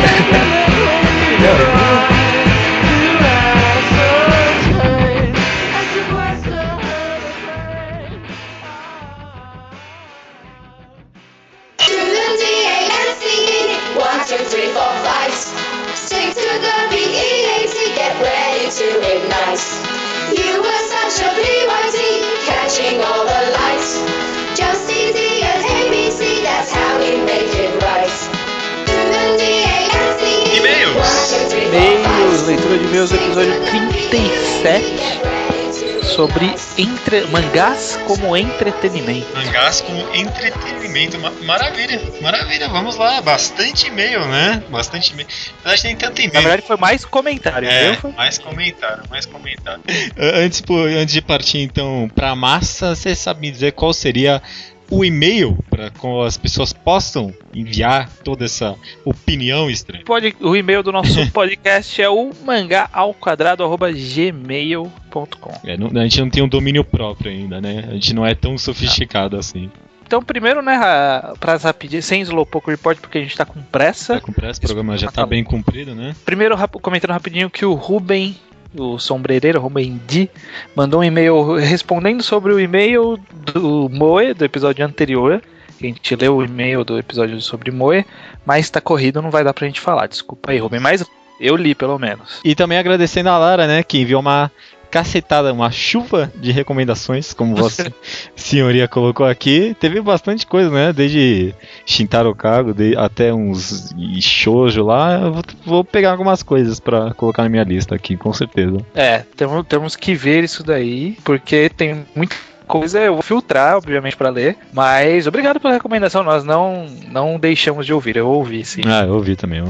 You were such a BYT, catching all the lights. Just easy as ABC, that's how we make it right. E-mails, leitura de e-mails, episódio 37, sobre mangás como entretenimento. Mangás como entretenimento, maravilha, vamos lá, bastante e-mail, né? Bastante e-mail. Na verdade nem tanto e-mail. Na verdade foi mais comentário, mais comentário. Antes de partir então pra massa, você sabe me dizer qual seria o e-mail para que as pessoas possam enviar toda essa opinião estranha? O e-mail do nosso podcast é o mangaalquadrado@gmail.com. A gente não tem um domínio próprio ainda, né? A gente não é tão sofisticado assim. Então, primeiro, né, para rapidinho, sem Slowpoke Report, porque a gente tá com pressa. O programa já tá bem comprido, né? Primeiro, comentando rapidinho que o Ruben, o sombrereiro, Ruben D, mandou um e-mail respondendo sobre o e-mail do Moe, do episódio anterior. A gente leu o e-mail do episódio sobre Moe, mas tá corrido, não vai dar pra gente falar. Desculpa aí, Ruben, mas eu li pelo menos. E também agradecendo a Lara, né, que enviou uma cacetada, uma chuva de recomendações, como você, senhoria, colocou aqui. Teve bastante coisa, né? Desde Shintaro Kago até uns shoujo lá. Eu vou pegar algumas coisas pra colocar na minha lista aqui, com certeza. Temos que ver isso daí, porque tem muita coisa, eu vou filtrar, obviamente, pra ler, mas obrigado pela recomendação, nós não deixamos de ouvir, eu ouvi, sim. Eu ouvi também.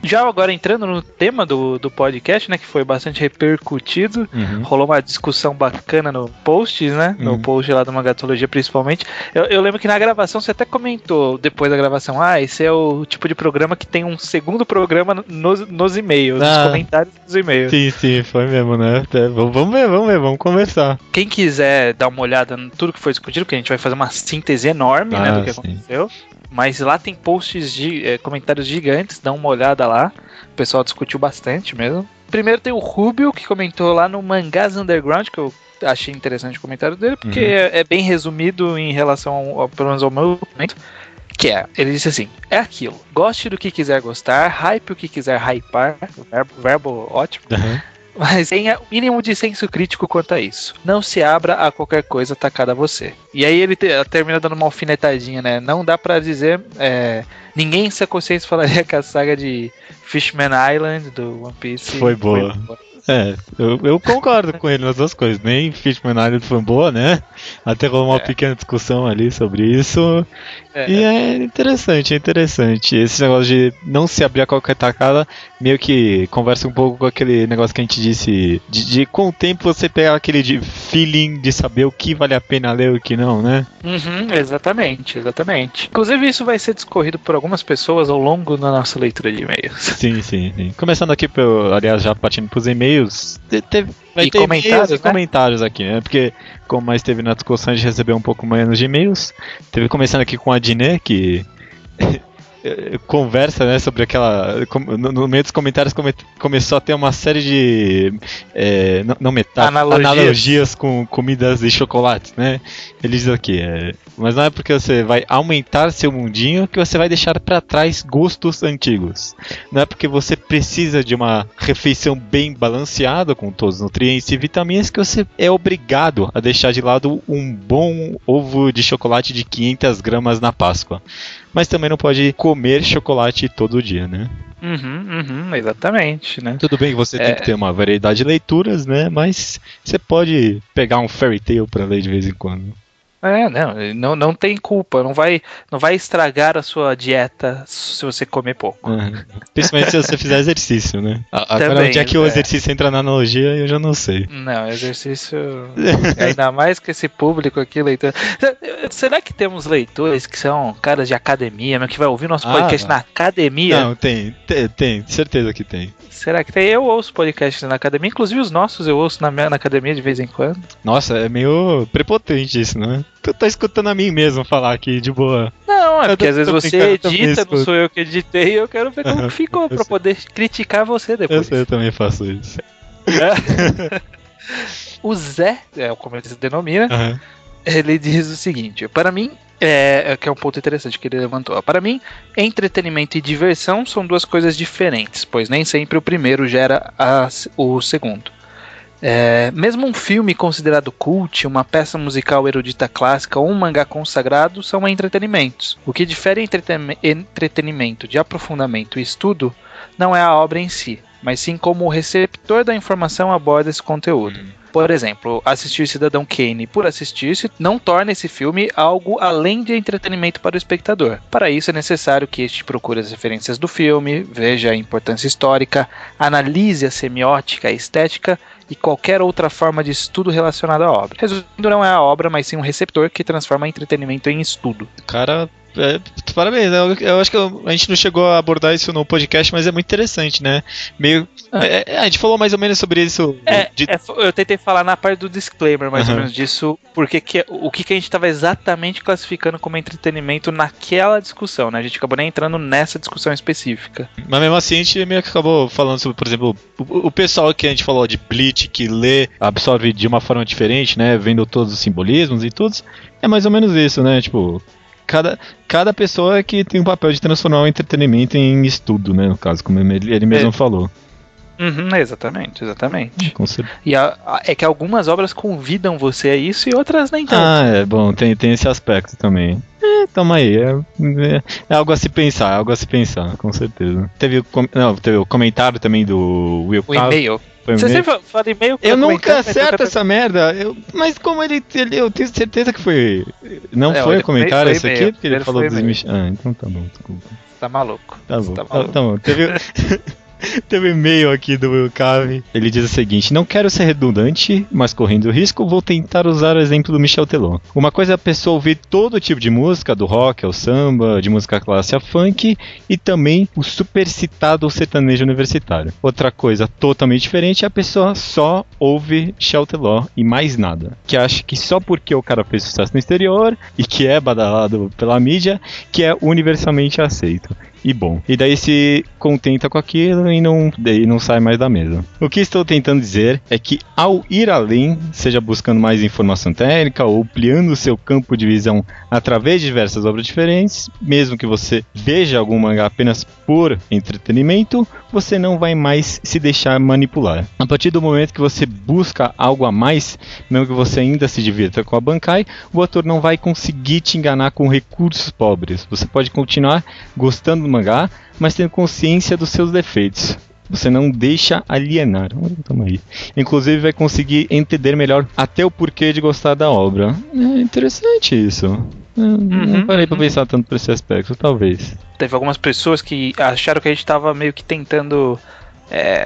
Já agora entrando no tema do podcast, né, que foi bastante repercutido, rolou uma discussão bacana no post, né, no post lá do Mangatologia principalmente. Eu lembro que na gravação você até comentou, depois da gravação, esse é o tipo de programa que tem um segundo programa nos e-mails, nos comentários dos e-mails. Sim, foi mesmo, né, vamos ver, vamos conversar. Quem quiser dar uma olhada em tudo que foi discutido, porque a gente vai fazer uma síntese enorme, né, do que aconteceu. mas lá tem posts de comentários gigantes, dá uma olhada lá. O pessoal discutiu bastante mesmo. Primeiro tem o Rubio, que comentou lá no Mangás Underground, que eu achei interessante o comentário dele, porque é bem resumido em relação, pelo menos ao meu momento. Que ele disse assim: é aquilo, goste do que quiser gostar, hype o que quiser hypar, verbo ótimo, mas tenha o mínimo de senso crítico quanto a isso. Não se abra a qualquer coisa atacada a você. E aí ele termina dando uma alfinetadinha, né? Não dá pra dizer, ninguém em sua consciência falaria que a saga de Fishman Island do One Piece foi boa. Eu concordo com ele nas duas coisas. Nem Fishman Island foi boa, né? Até rolou uma pequena discussão ali sobre isso. E é interessante. Esse negócio de não se abrir a qualquer tacada meio que conversa um pouco com aquele negócio que a gente disse de com o tempo você pegar aquele feeling de saber o que vale a pena ler e o que não, né? Exatamente. Inclusive isso vai ser discorrido por algumas pessoas ao longo da nossa leitura de e-mails. Sim. Começando aqui, aliás, já partindo pros e-mails, vai ter comentários, e comentários aqui, né? Porque, como mais teve na discussão, a gente recebeu um pouco menos de e-mails. Teve começando aqui com a Diné, que conversa, né, sobre aquela... No meio dos comentários começou a ter uma série de... analogias com comidas e chocolates, né? Ele diz aqui, mas não é porque você vai aumentar seu mundinho que você vai deixar pra trás gostos antigos. Não é porque você precisa de uma refeição bem balanceada com todos os nutrientes e vitaminas que você é obrigado a deixar de lado um bom ovo de chocolate de 500 gramas na Páscoa. Mas também não pode comer chocolate todo dia, né? Exatamente, né? Tudo bem que você tem que ter uma variedade de leituras, né? Mas você pode pegar um fairy tale pra ler de vez em quando. Não tem culpa, não vai estragar a sua dieta se você comer pouco. Principalmente se você fizer exercício, né? Agora, Também, onde é que o exercício entra na analogia, eu já não sei. Não, exercício... Ainda mais que esse público aqui, leitor... Será que temos leitores que são caras de academia, que vai ouvir nosso podcast na academia? Não, tem, certeza que tem. Será que tem? Eu ouço podcasts na academia, inclusive os nossos eu ouço na academia de vez em quando. Nossa, é meio prepotente isso, né? Tu tá escutando a mim mesmo falar aqui, de boa. Não, porque às vezes você edita, não sou eu que editei, eu quero ver como ficou pra poder criticar você depois. Eu também faço isso. O Zé, como ele se denomina, ele diz o seguinte: para mim, que é um ponto interessante que ele levantou. Para mim, entretenimento e diversão são duas coisas diferentes, pois nem sempre o primeiro gera o segundo. Mesmo um filme considerado cult, uma peça musical erudita clássica ou um mangá consagrado são entretenimentos. O que difere entretenimento de aprofundamento e estudo não é a obra em si, mas sim como o receptor da informação aborda esse conteúdo. Por exemplo, assistir Cidadão Kane por assistir-se não torna esse filme algo além de entretenimento para o espectador. Para isso é necessário que este procure as referências do filme, veja a importância histórica, analise a semiótica, a estética e qualquer outra forma de estudo relacionado à obra. Resumindo, não é a obra, mas sim um receptor que transforma entretenimento em estudo. Cara, parabéns, né? Eu acho que a gente não chegou a abordar isso no podcast, mas é muito interessante, né? A gente falou mais ou menos sobre isso. Eu tentei falar na parte do disclaimer, mais ou menos disso, porque o que a gente estava exatamente classificando como entretenimento naquela discussão, né? A gente acabou nem entrando nessa discussão específica. Mas mesmo assim, a gente meio que acabou falando sobre, por exemplo, o pessoal que a gente falou de Bleach, que lê, absorve de uma forma diferente, né? Vendo todos os simbolismos e tudo. É mais ou menos isso, né? Tipo... Cada pessoa que tem o papel de transformar o entretenimento em estudo, né? No caso, como ele mesmo falou. Exatamente. Com certeza. E é que algumas obras convidam você a isso e outras nem tanto. Bom, tem esse aspecto também. Tamo aí, é algo a se pensar, com certeza. Teve o comentário também do Will Carlos. O e-mail. Você sempre fala e-mail? Eu nunca acerto essa merda. Mas como eu tenho certeza que foi. Não foi o comentário esse aqui? Porque ele falou dos então tá bom, desculpa. Tá maluco. Tá bom. Teve. Teve um e-mail aqui do Will Cave. Ele diz o seguinte: não quero ser redundante, mas correndo risco, vou tentar usar o exemplo do Michel Teló. Uma coisa é a pessoa ouvir todo tipo de música, do rock ao samba, de música clássica a funk, e também o super citado sertanejo universitário. Outra coisa totalmente diferente é a pessoa só ouve Michel Teló e mais nada. Que acha que só porque o cara fez sucesso no exterior e que é badalado pela mídia, que é universalmente aceito. E bom, e daí se contenta com aquilo e não sai mais da mesa. O que estou tentando dizer é que ao ir além, seja buscando mais informação técnica ou ampliando seu campo de visão através de diversas obras diferentes, mesmo que você veja algum mangá apenas por entretenimento, você não vai mais se deixar manipular. A partir do momento que você busca algo a mais, mesmo que você ainda se divirta com a Bankai, o autor não vai conseguir te enganar com recursos pobres. Você pode continuar gostando do mangá, mas tendo consciência dos seus defeitos. Você não deixa alienar. Toma aí. Inclusive vai conseguir entender melhor até o porquê de gostar da obra. É interessante isso. Não parei pra pensar tanto por esse aspecto, talvez. Teve algumas pessoas que acharam que a gente tava meio que tentando,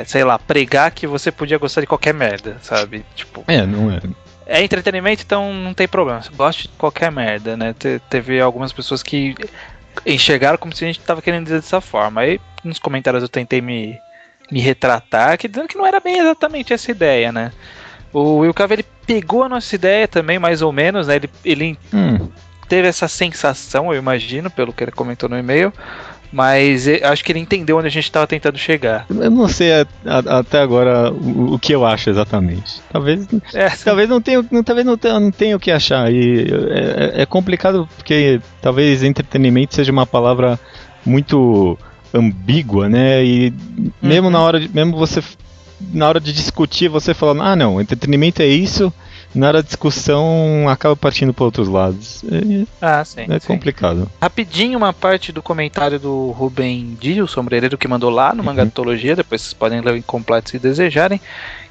sei lá, pregar que você podia gostar de qualquer merda, sabe? Tipo, não é. É entretenimento, então não tem problema. Você gosta de qualquer merda, né? Teve algumas pessoas que enxergaram como se a gente tava querendo dizer dessa forma. Aí nos comentários eu tentei me retratar, dizendo que não era bem exatamente essa ideia, né? O Will Cave, ele pegou a nossa ideia também, mais ou menos, né? Ele teve essa sensação, eu imagino, pelo que ele comentou no e-mail, mas acho que ele entendeu onde a gente estava tentando chegar. Eu não sei até agora o que eu acho exatamente. Talvez não tenha o que achar. E é complicado porque talvez entretenimento seja uma palavra muito ambígua, né? E mesmo na hora de discutir, você falando, não, entretenimento é isso. Na hora da discussão, acaba partindo para outros lados. Sim. Complicado. Rapidinho, uma parte do comentário do Rubem Di, o sombrereiro, que mandou lá no Mangatologia, depois vocês podem ler o incompleto se desejarem,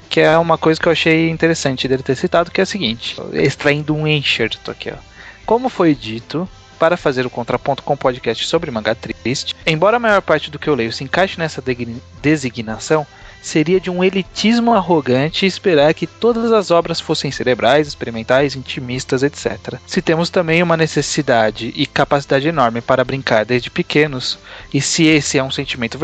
que é uma coisa que eu achei interessante dele ter citado, que é a seguinte, extraindo um enxerto aqui, ó. Como foi dito, para fazer o contraponto com o podcast sobre mangá triste, embora a maior parte do que eu leio se encaixe nessa designação, seria de um elitismo arrogante esperar que todas as obras fossem cerebrais, experimentais, intimistas, etc. Se temos também uma necessidade e capacidade enorme para brincar desde pequenos, e se esse é um sentimento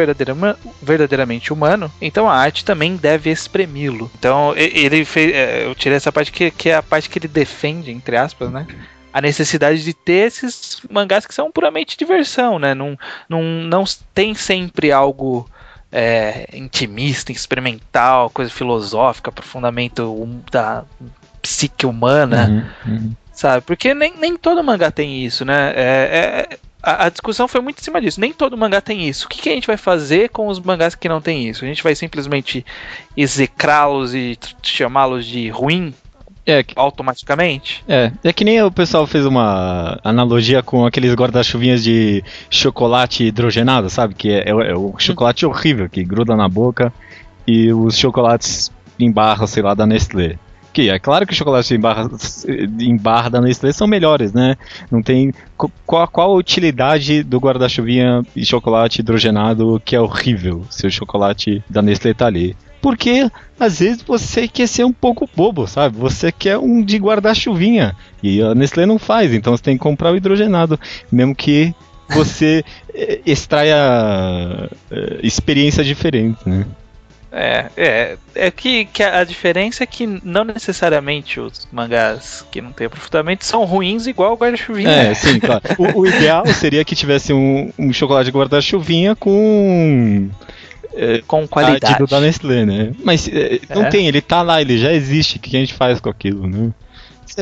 verdadeiramente humano, então a arte também deve espremi-lo. Então ele fez, eu tirei essa parte que é a parte que ele defende, entre aspas, né? A necessidade de ter esses mangás que são puramente diversão, né? Não tem sempre algo intimista, experimental, coisa filosófica, aprofundamento da psique humana, sabe? Porque nem todo mangá tem isso, né? A discussão foi muito em cima disso. Nem todo mangá tem isso. O que a gente vai fazer com os mangás que não tem isso? A gente vai simplesmente execrá-los e chamá-los de ruim? Automaticamente? É que nem o pessoal fez uma analogia com aqueles guarda-chuvinhas de chocolate hidrogenado, sabe? Que é o chocolate horrível que gruda na boca, e os chocolates em barra, sei lá, da Nestlé. Que é claro que os chocolates em barra da Nestlé são melhores, né? Não tem... Qual a utilidade do guarda-chuvinha de chocolate hidrogenado que é horrível se o chocolate da Nestlé tá ali? Porque às vezes você quer ser um pouco bobo, sabe? Você quer um de guarda-chuvinha e a Nestlé não faz, então você tem que comprar o hidrogenado, mesmo que você extraia experiências diferentes, né? Que a diferença é que não necessariamente os mangás que não tem aprofundamento são ruins igual o guarda-chuvinha. Sim, claro. O ideal seria que tivesse um chocolate de guarda-chuvinha com qualidade da Nestlé, né? Mas não tem, ele tá lá, ele já existe. O que a gente faz com aquilo, né?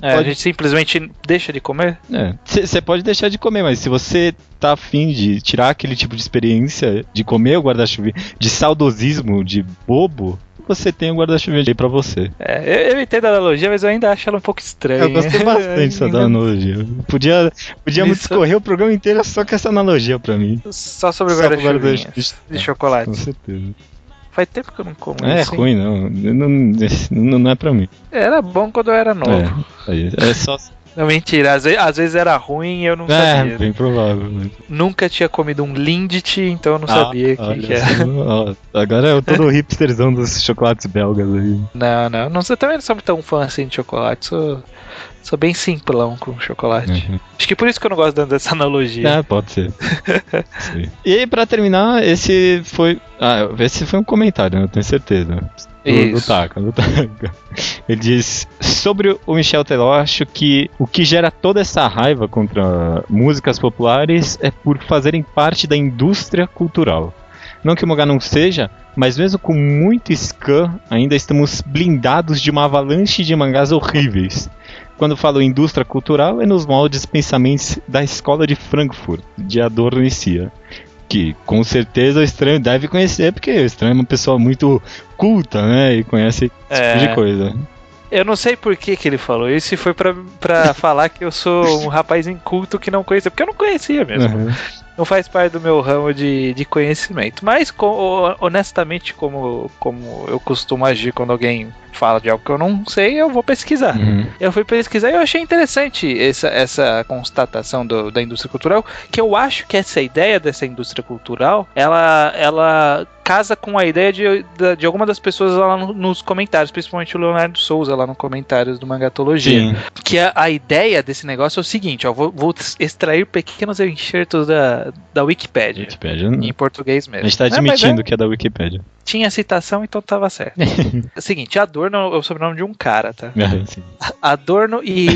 A gente simplesmente deixa de comer? Você pode deixar de comer, mas se você tá afim de tirar aquele tipo de experiência de comer o guarda-chuvinha, de saudosismo, de bobo, você tem o guarda-chuvinha aí pra você. Eu entendo a analogia, mas eu ainda acho ela um pouco estranha. Eu gostei bastante dessa analogia. Podíamos discorrer o programa inteiro só com essa analogia pra mim. Só sobre o guarda-chuvinha de chocolate. Com certeza. Faz tempo que eu não como. Assim. Ruim, não é pra mim. Era bom quando eu era novo. É só Não, mentira. Às vezes era ruim e eu não sabia. É, bem provável. Nunca tinha comido um Lindt, então eu não sabia o que era. Agora eu tô no hipsterzão dos chocolates belgas aí. Não, você também não sou tão fã assim de chocolate, sou bem simplão com chocolate. Uhum. Acho que por isso que eu não gosto dessa analogia. É, pode ser. Sim. E aí, pra terminar, esse foi um comentário, né? Eu tenho certeza. Do Taka. Ele diz: sobre o Michel Teló, acho que o que gera toda essa raiva contra músicas populares é por fazerem parte da indústria cultural. Não que o mangá não seja, mas mesmo com muito scan, ainda estamos blindados de uma avalanche de mangás horríveis. Quando falo indústria cultural, é nos moldes pensamentos da escola de Frankfurt, de Adorno e Cia. Que com certeza o Estranho deve conhecer, porque o Estranho é uma pessoa muito culta, né? E conhece esse tipo de coisa. Eu não sei por que ele falou isso, e foi pra falar que eu sou um rapaz inculto que não conhecia, porque eu não conhecia mesmo. Uhum. Não faz parte do meu ramo de conhecimento. Mas, honestamente, como eu costumo agir quando alguém fala de algo que eu não sei, eu vou pesquisar. Uhum. Eu fui pesquisar e eu achei interessante essa constatação da indústria cultural, que eu acho que essa ideia dessa indústria cultural, ela casa com a ideia de alguma das pessoas lá nos comentários, principalmente o Leonardo Souza lá nos comentários do Mangatologia. Sim. Que a ideia desse negócio é o seguinte, ó, vou extrair pequenos enxertos da Wikipédia. Em português mesmo. A gente tá admitindo que é da Wikipédia. Tinha citação, então tava certo. É o seguinte, Adorno é o sobrenome de um cara, tá? Adorno e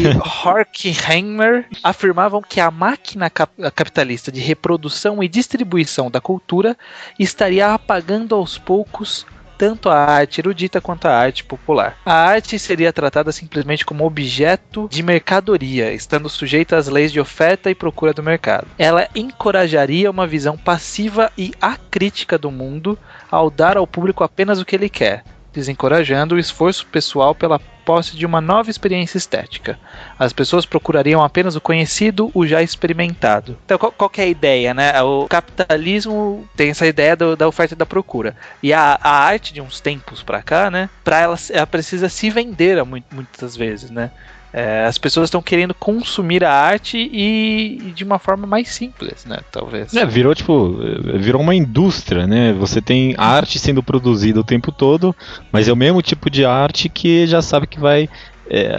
Horkheimer afirmavam que a máquina capitalista de reprodução e distribuição da cultura estaria apagando aos poucos tanto a arte erudita quanto a arte popular. A arte seria tratada simplesmente como objeto de mercadoria, estando sujeita às leis de oferta e procura do mercado. Ela encorajaria uma visão passiva e acrítica do mundo ao dar ao público apenas o que ele quer, desencorajando o esforço pessoal pela posse de uma nova experiência estética. As pessoas procurariam apenas o conhecido, o já experimentado. Então, qual que é a ideia, né? O capitalismo tem essa ideia da oferta e da procura. E a arte de uns tempos pra cá, né? Ela precisa se vender muitas vezes, né? As pessoas estão querendo consumir a arte e de uma forma mais simples, né? Talvez. Virou uma indústria, né? Você tem arte sendo produzida o tempo todo, mas é o mesmo tipo de arte que já sabe que vai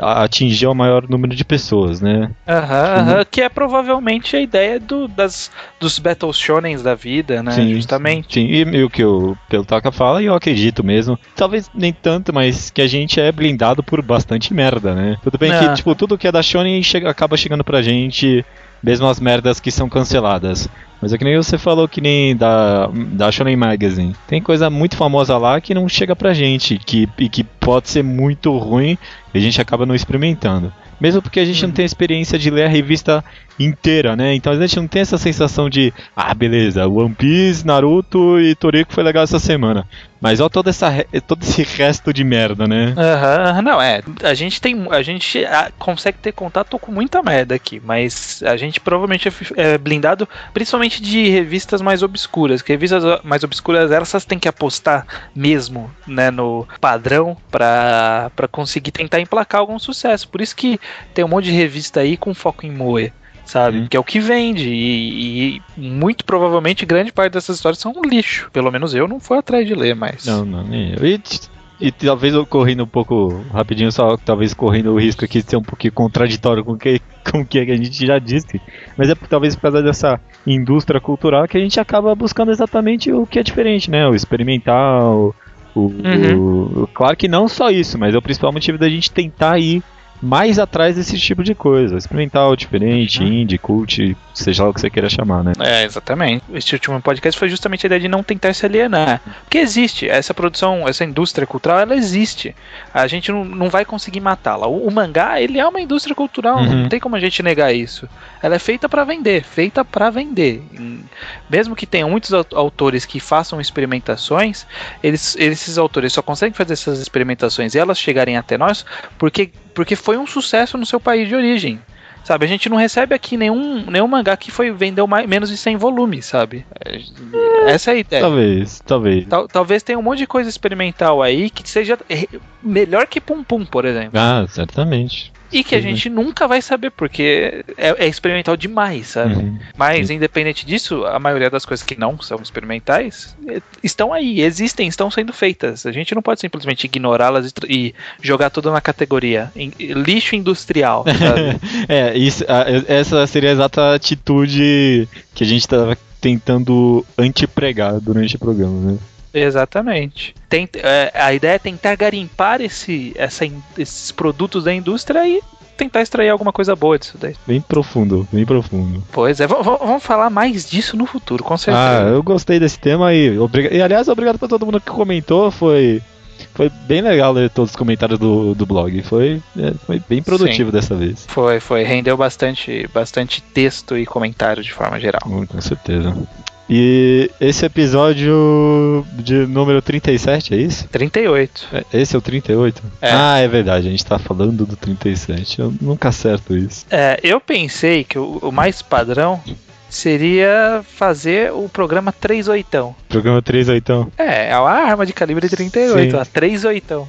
atingir o maior número de pessoas, né? Que é provavelmente a ideia dos Battle Shonens da vida, né? Sim, justamente. Sim, e o que o Peltaka fala, e eu acredito mesmo, talvez nem tanto, mas que a gente é blindado por bastante merda, né? Tudo bem que, tudo que é da Shonen acaba chegando pra gente, mesmo as merdas que são canceladas. Mas é que nem você falou, que nem da Shonen Magazine. Tem coisa muito famosa lá que não chega pra gente, que pode ser muito ruim e a gente acaba não experimentando. Mesmo porque a gente não tem a experiência de ler a revista inteira, né? Então a gente não tem essa sensação de, beleza, One Piece, Naruto e Toriko foi legal essa semana. Mas olha todo esse resto de merda, né? Não, a gente consegue ter contato com muita merda aqui, mas a gente provavelmente é blindado, principalmente de revistas mais obscuras, que revistas mais obscuras, elas têm que apostar mesmo, né, no padrão pra conseguir tentar emplacar algum sucesso. Por isso que tem um monte de revista aí com foco em moe, sabe? Que é o que vende, e muito provavelmente grande parte dessas histórias são um lixo. Pelo menos eu não fui atrás de ler mais. Não, nem eu. E talvez eu correndo um pouco rapidinho, só talvez correndo o risco aqui de ser um pouquinho contraditório com o que a gente já disse, mas talvez por causa dessa indústria cultural que a gente acaba buscando exatamente o que é diferente, né? O experimental, claro que não só isso, mas é o principal motivo da gente tentar ir mais atrás desse tipo de coisa, experimental, diferente, indie, cult, seja lá o que você queira chamar, né? Exatamente. Este último podcast foi justamente a ideia de não tentar se alienar, porque existe, essa produção, essa indústria cultural, ela existe, a gente não vai conseguir matá-la. O mangá, ele é uma indústria cultural, não tem como a gente negar isso. Ela é feita pra vender, mesmo que tenham muitos autores que façam experimentações, esses autores só conseguem fazer essas experimentações e elas chegarem até nós porque foi um sucesso no seu país de origem, sabe? A gente não recebe aqui nenhum mangá que vendeu menos de 100 volumes, sabe? Essa é a ideia. Talvez. Talvez tenha um monte de coisa experimental aí que seja melhor que Pum Pum, por exemplo. Certamente. e que a gente nunca vai saber, porque é experimental demais, sabe? Mas, independente disso, a maioria das coisas que não são experimentais estão aí, existem, estão sendo feitas. A gente não pode simplesmente ignorá-las e jogar tudo na categoria lixo industrial, sabe? Essa seria a exata atitude que a gente estava tentando antepregar durante o programa, né? Exatamente. A ideia é tentar garimpar esses produtos da indústria e tentar extrair alguma coisa boa disso daí. Bem profundo, bem profundo. Pois é, vamos falar mais disso no futuro, com certeza. Eu gostei desse tema e aliás, obrigado pra todo mundo que comentou, foi bem legal ler todos os comentários do blog, foi bem produtivo. Sim. Dessa vez. Foi, rendeu bastante texto e comentário de forma geral. Com certeza. E esse episódio de número 37, é isso? 38. Esse é o 38? É verdade, a gente tá falando do 37. Eu nunca acerto isso. Eu pensei que o mais padrão seria fazer o programa 38. Programa 38? É uma arma de calibre 38, a 38.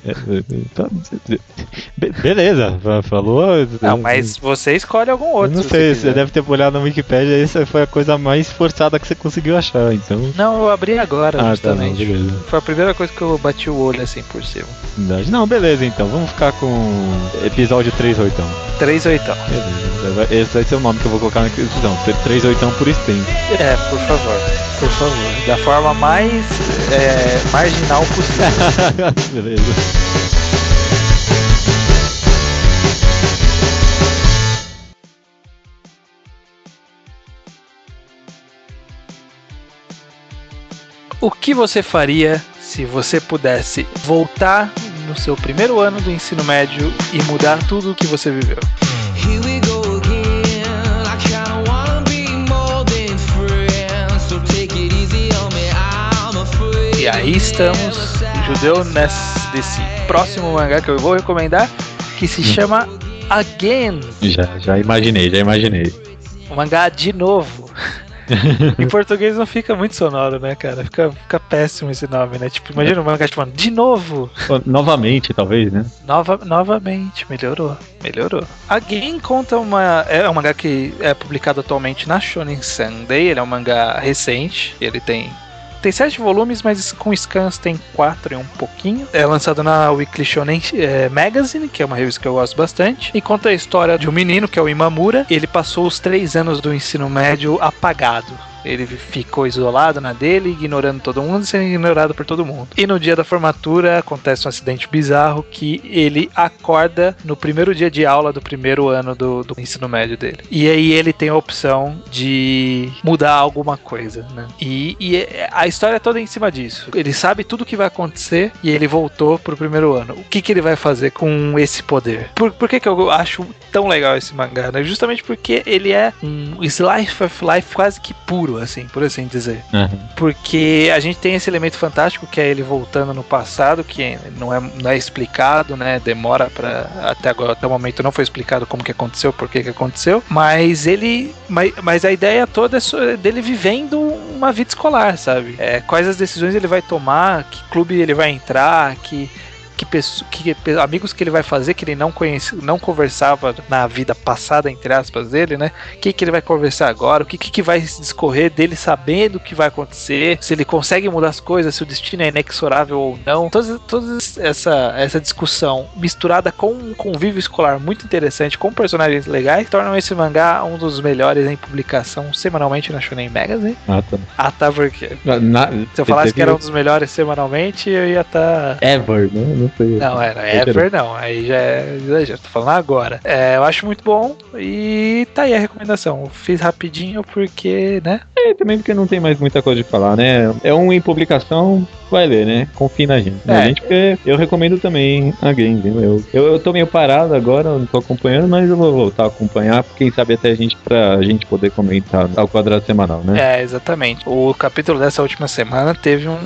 Beleza, falou. Não, mas você escolhe algum outro. Eu não sei, você deve ter olhado na Wikipedia, essa foi a coisa mais forçada que você conseguiu achar, então. Não, eu abri agora, justamente. Tá, não, beleza. Foi a primeira coisa que eu bati o olho assim por cima. Não, beleza então, vamos ficar com episódio 38. 38. Beleza, esse vai ser o nome que eu vou colocar na descrição, 38 por extenso. Por favor. Da forma mais marginal possível. Beleza. O que você faria se você pudesse voltar no seu primeiro ano do ensino médio e mudar tudo o que você viveu? E aí estamos, Judeu, desse próximo mangá que eu vou recomendar, que se chama Again. Já imaginei. O mangá de novo. Em português não fica muito sonoro, né, cara? Fica péssimo esse nome, né? Tipo, imagina um mangá chamando de novo. Novamente, talvez, né? Novamente, melhorou. Again conta é um mangá que é publicado atualmente na Shonen Sunday. Ele é um mangá recente. Ele tem 7 volumes, mas com scans tem 4 e um pouquinho. É lançado na Weekly Shonen Magazine, que é uma revista que eu gosto bastante, e conta a história de um menino, que é o Imamura. Ele passou os 3 anos do ensino médio apagado. Ele ficou isolado na dele, ignorando todo mundo e sendo ignorado por todo mundo. E no dia da formatura acontece um acidente bizarro que ele acorda no primeiro dia de aula do primeiro ano do ensino médio dele. E aí ele tem a opção de mudar alguma coisa, né? E a história é toda em cima disso. Ele sabe tudo o que vai acontecer e ele voltou pro primeiro ano. O que ele vai fazer com esse poder? Por que eu acho tão legal esse mangá, né? Justamente porque ele é um slice of life quase que puro, assim, por assim dizer. Porque a gente tem esse elemento fantástico que é ele voltando no passado, que não é explicado, né? Demora pra... Até o momento não foi explicado como que aconteceu, por que aconteceu, mas a ideia toda é dele vivendo uma vida escolar, sabe? Quais as decisões ele vai tomar, que clube ele vai entrar, que amigos que ele vai fazer que ele não conversava na vida passada, entre aspas, dele, né? O que ele vai conversar agora, o que vai discorrer dele sabendo o que vai acontecer, se ele consegue mudar as coisas, se o destino é inexorável ou não. Toda essa discussão misturada com um convívio escolar muito interessante, com personagens legais, tornam esse mangá um dos melhores em publicação semanalmente na Shonen Magazine. Tá, porque se eu falasse que era um dos melhores semanalmente, eu ia estar... Ever, né? Não, era ever não, aí já é exagero, tô falando agora. Eu acho muito bom e tá aí a recomendação. Eu fiz rapidinho porque, né? Também porque não tem mais muita coisa de falar, né? É um em publicação, vai ler, né? Confia na gente. Porque eu recomendo também Again, viu? Eu tô meio parado agora, não tô acompanhando, mas eu vou voltar a acompanhar, quem sabe até pra gente poder comentar ao quadrado semanal, né? Exatamente. O capítulo dessa última semana teve um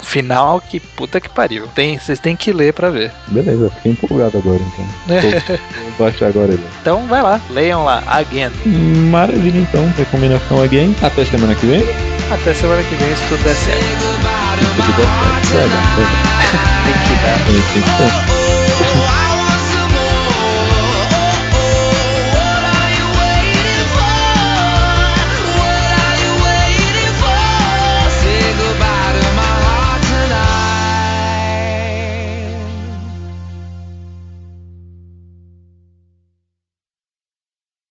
final que puta que pariu. Vocês têm que ler pra ver. Beleza, fiquei empolgado agora, então. Vou achar agora. Então vai lá, leiam lá, Again. Maravilha, então. Recomendação Again. Até semana que vem. Até semana que vem, se tudo der certo. Se tudo der certo. Tem que dar. Tem que dar.